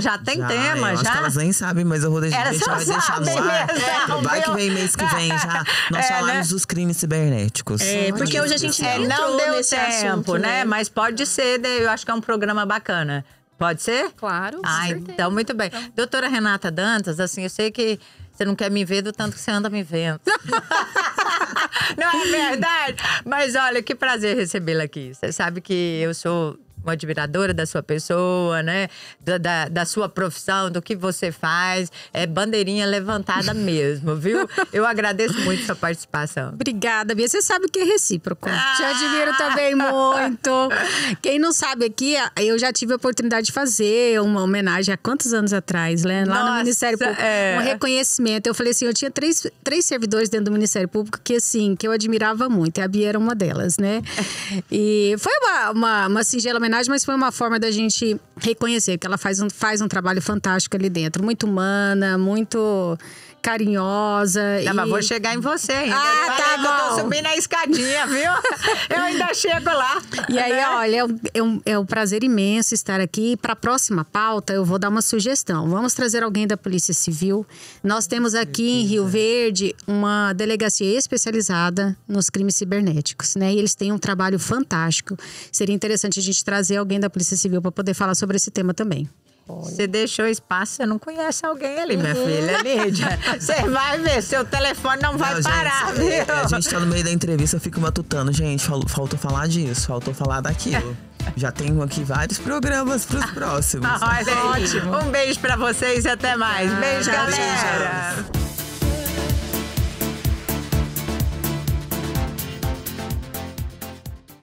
Já tem tema, Acho que elas nem sabem, mas eu vou deixar no ar. Vai que vem mês que vem já. Nós falamos dos crimes cibernéticos. Porque hoje a gente não deu nesse tempo, assunto, né? Mas pode ser, eu acho que é um programa bacana. Pode ser? Claro, com certeza. Então muito bem. Doutora Renata Dantas, assim, eu sei que você não quer me ver do tanto que você anda me vendo. Não é verdade? Mas olha, que prazer recebê-la aqui. Você sabe que eu sou uma admiradora da sua pessoa, né? Da sua profissão, do que você faz. É bandeirinha levantada mesmo, viu? Eu agradeço muito sua participação. Obrigada, Bia. Você sabe que é recíproco. Te admiro também muito. Quem não sabe aqui, eu já tive a oportunidade de fazer uma homenagem há quantos anos atrás, né? Lá no Ministério Público. Um reconhecimento. Eu falei assim, eu tinha três servidores dentro do Ministério Público que, assim, que eu admirava muito. E a Bia era uma delas, né? E foi uma singela homenagem, mas foi uma forma da gente reconhecer que ela faz um trabalho fantástico ali dentro. Muito humana, muito carinhosa. Mas vou chegar em você ainda. Tá bom. Eu tô subindo a escadinha, viu? Eu ainda chego lá. E aí, olha, é um prazer imenso estar aqui. Para a próxima pauta, eu vou dar uma sugestão. Vamos trazer alguém da Polícia Civil. Nós temos aqui em Rio Verde uma delegacia especializada nos crimes cibernéticos, né? E eles têm um trabalho fantástico. Seria interessante a gente trazer alguém da Polícia Civil para poder falar sobre esse tema também. Você deixou espaço, você não conhece alguém ali, minha filha, Lídia. Você vai ver, seu telefone não vai parar, viu? A gente tá no meio da entrevista, eu fico matutando. Gente, faltou falar disso, faltou falar daquilo. Já tenho aqui vários programas pros próximos. Olha aí. Ótimo. Um beijo pra vocês e até mais. Beijo, galera.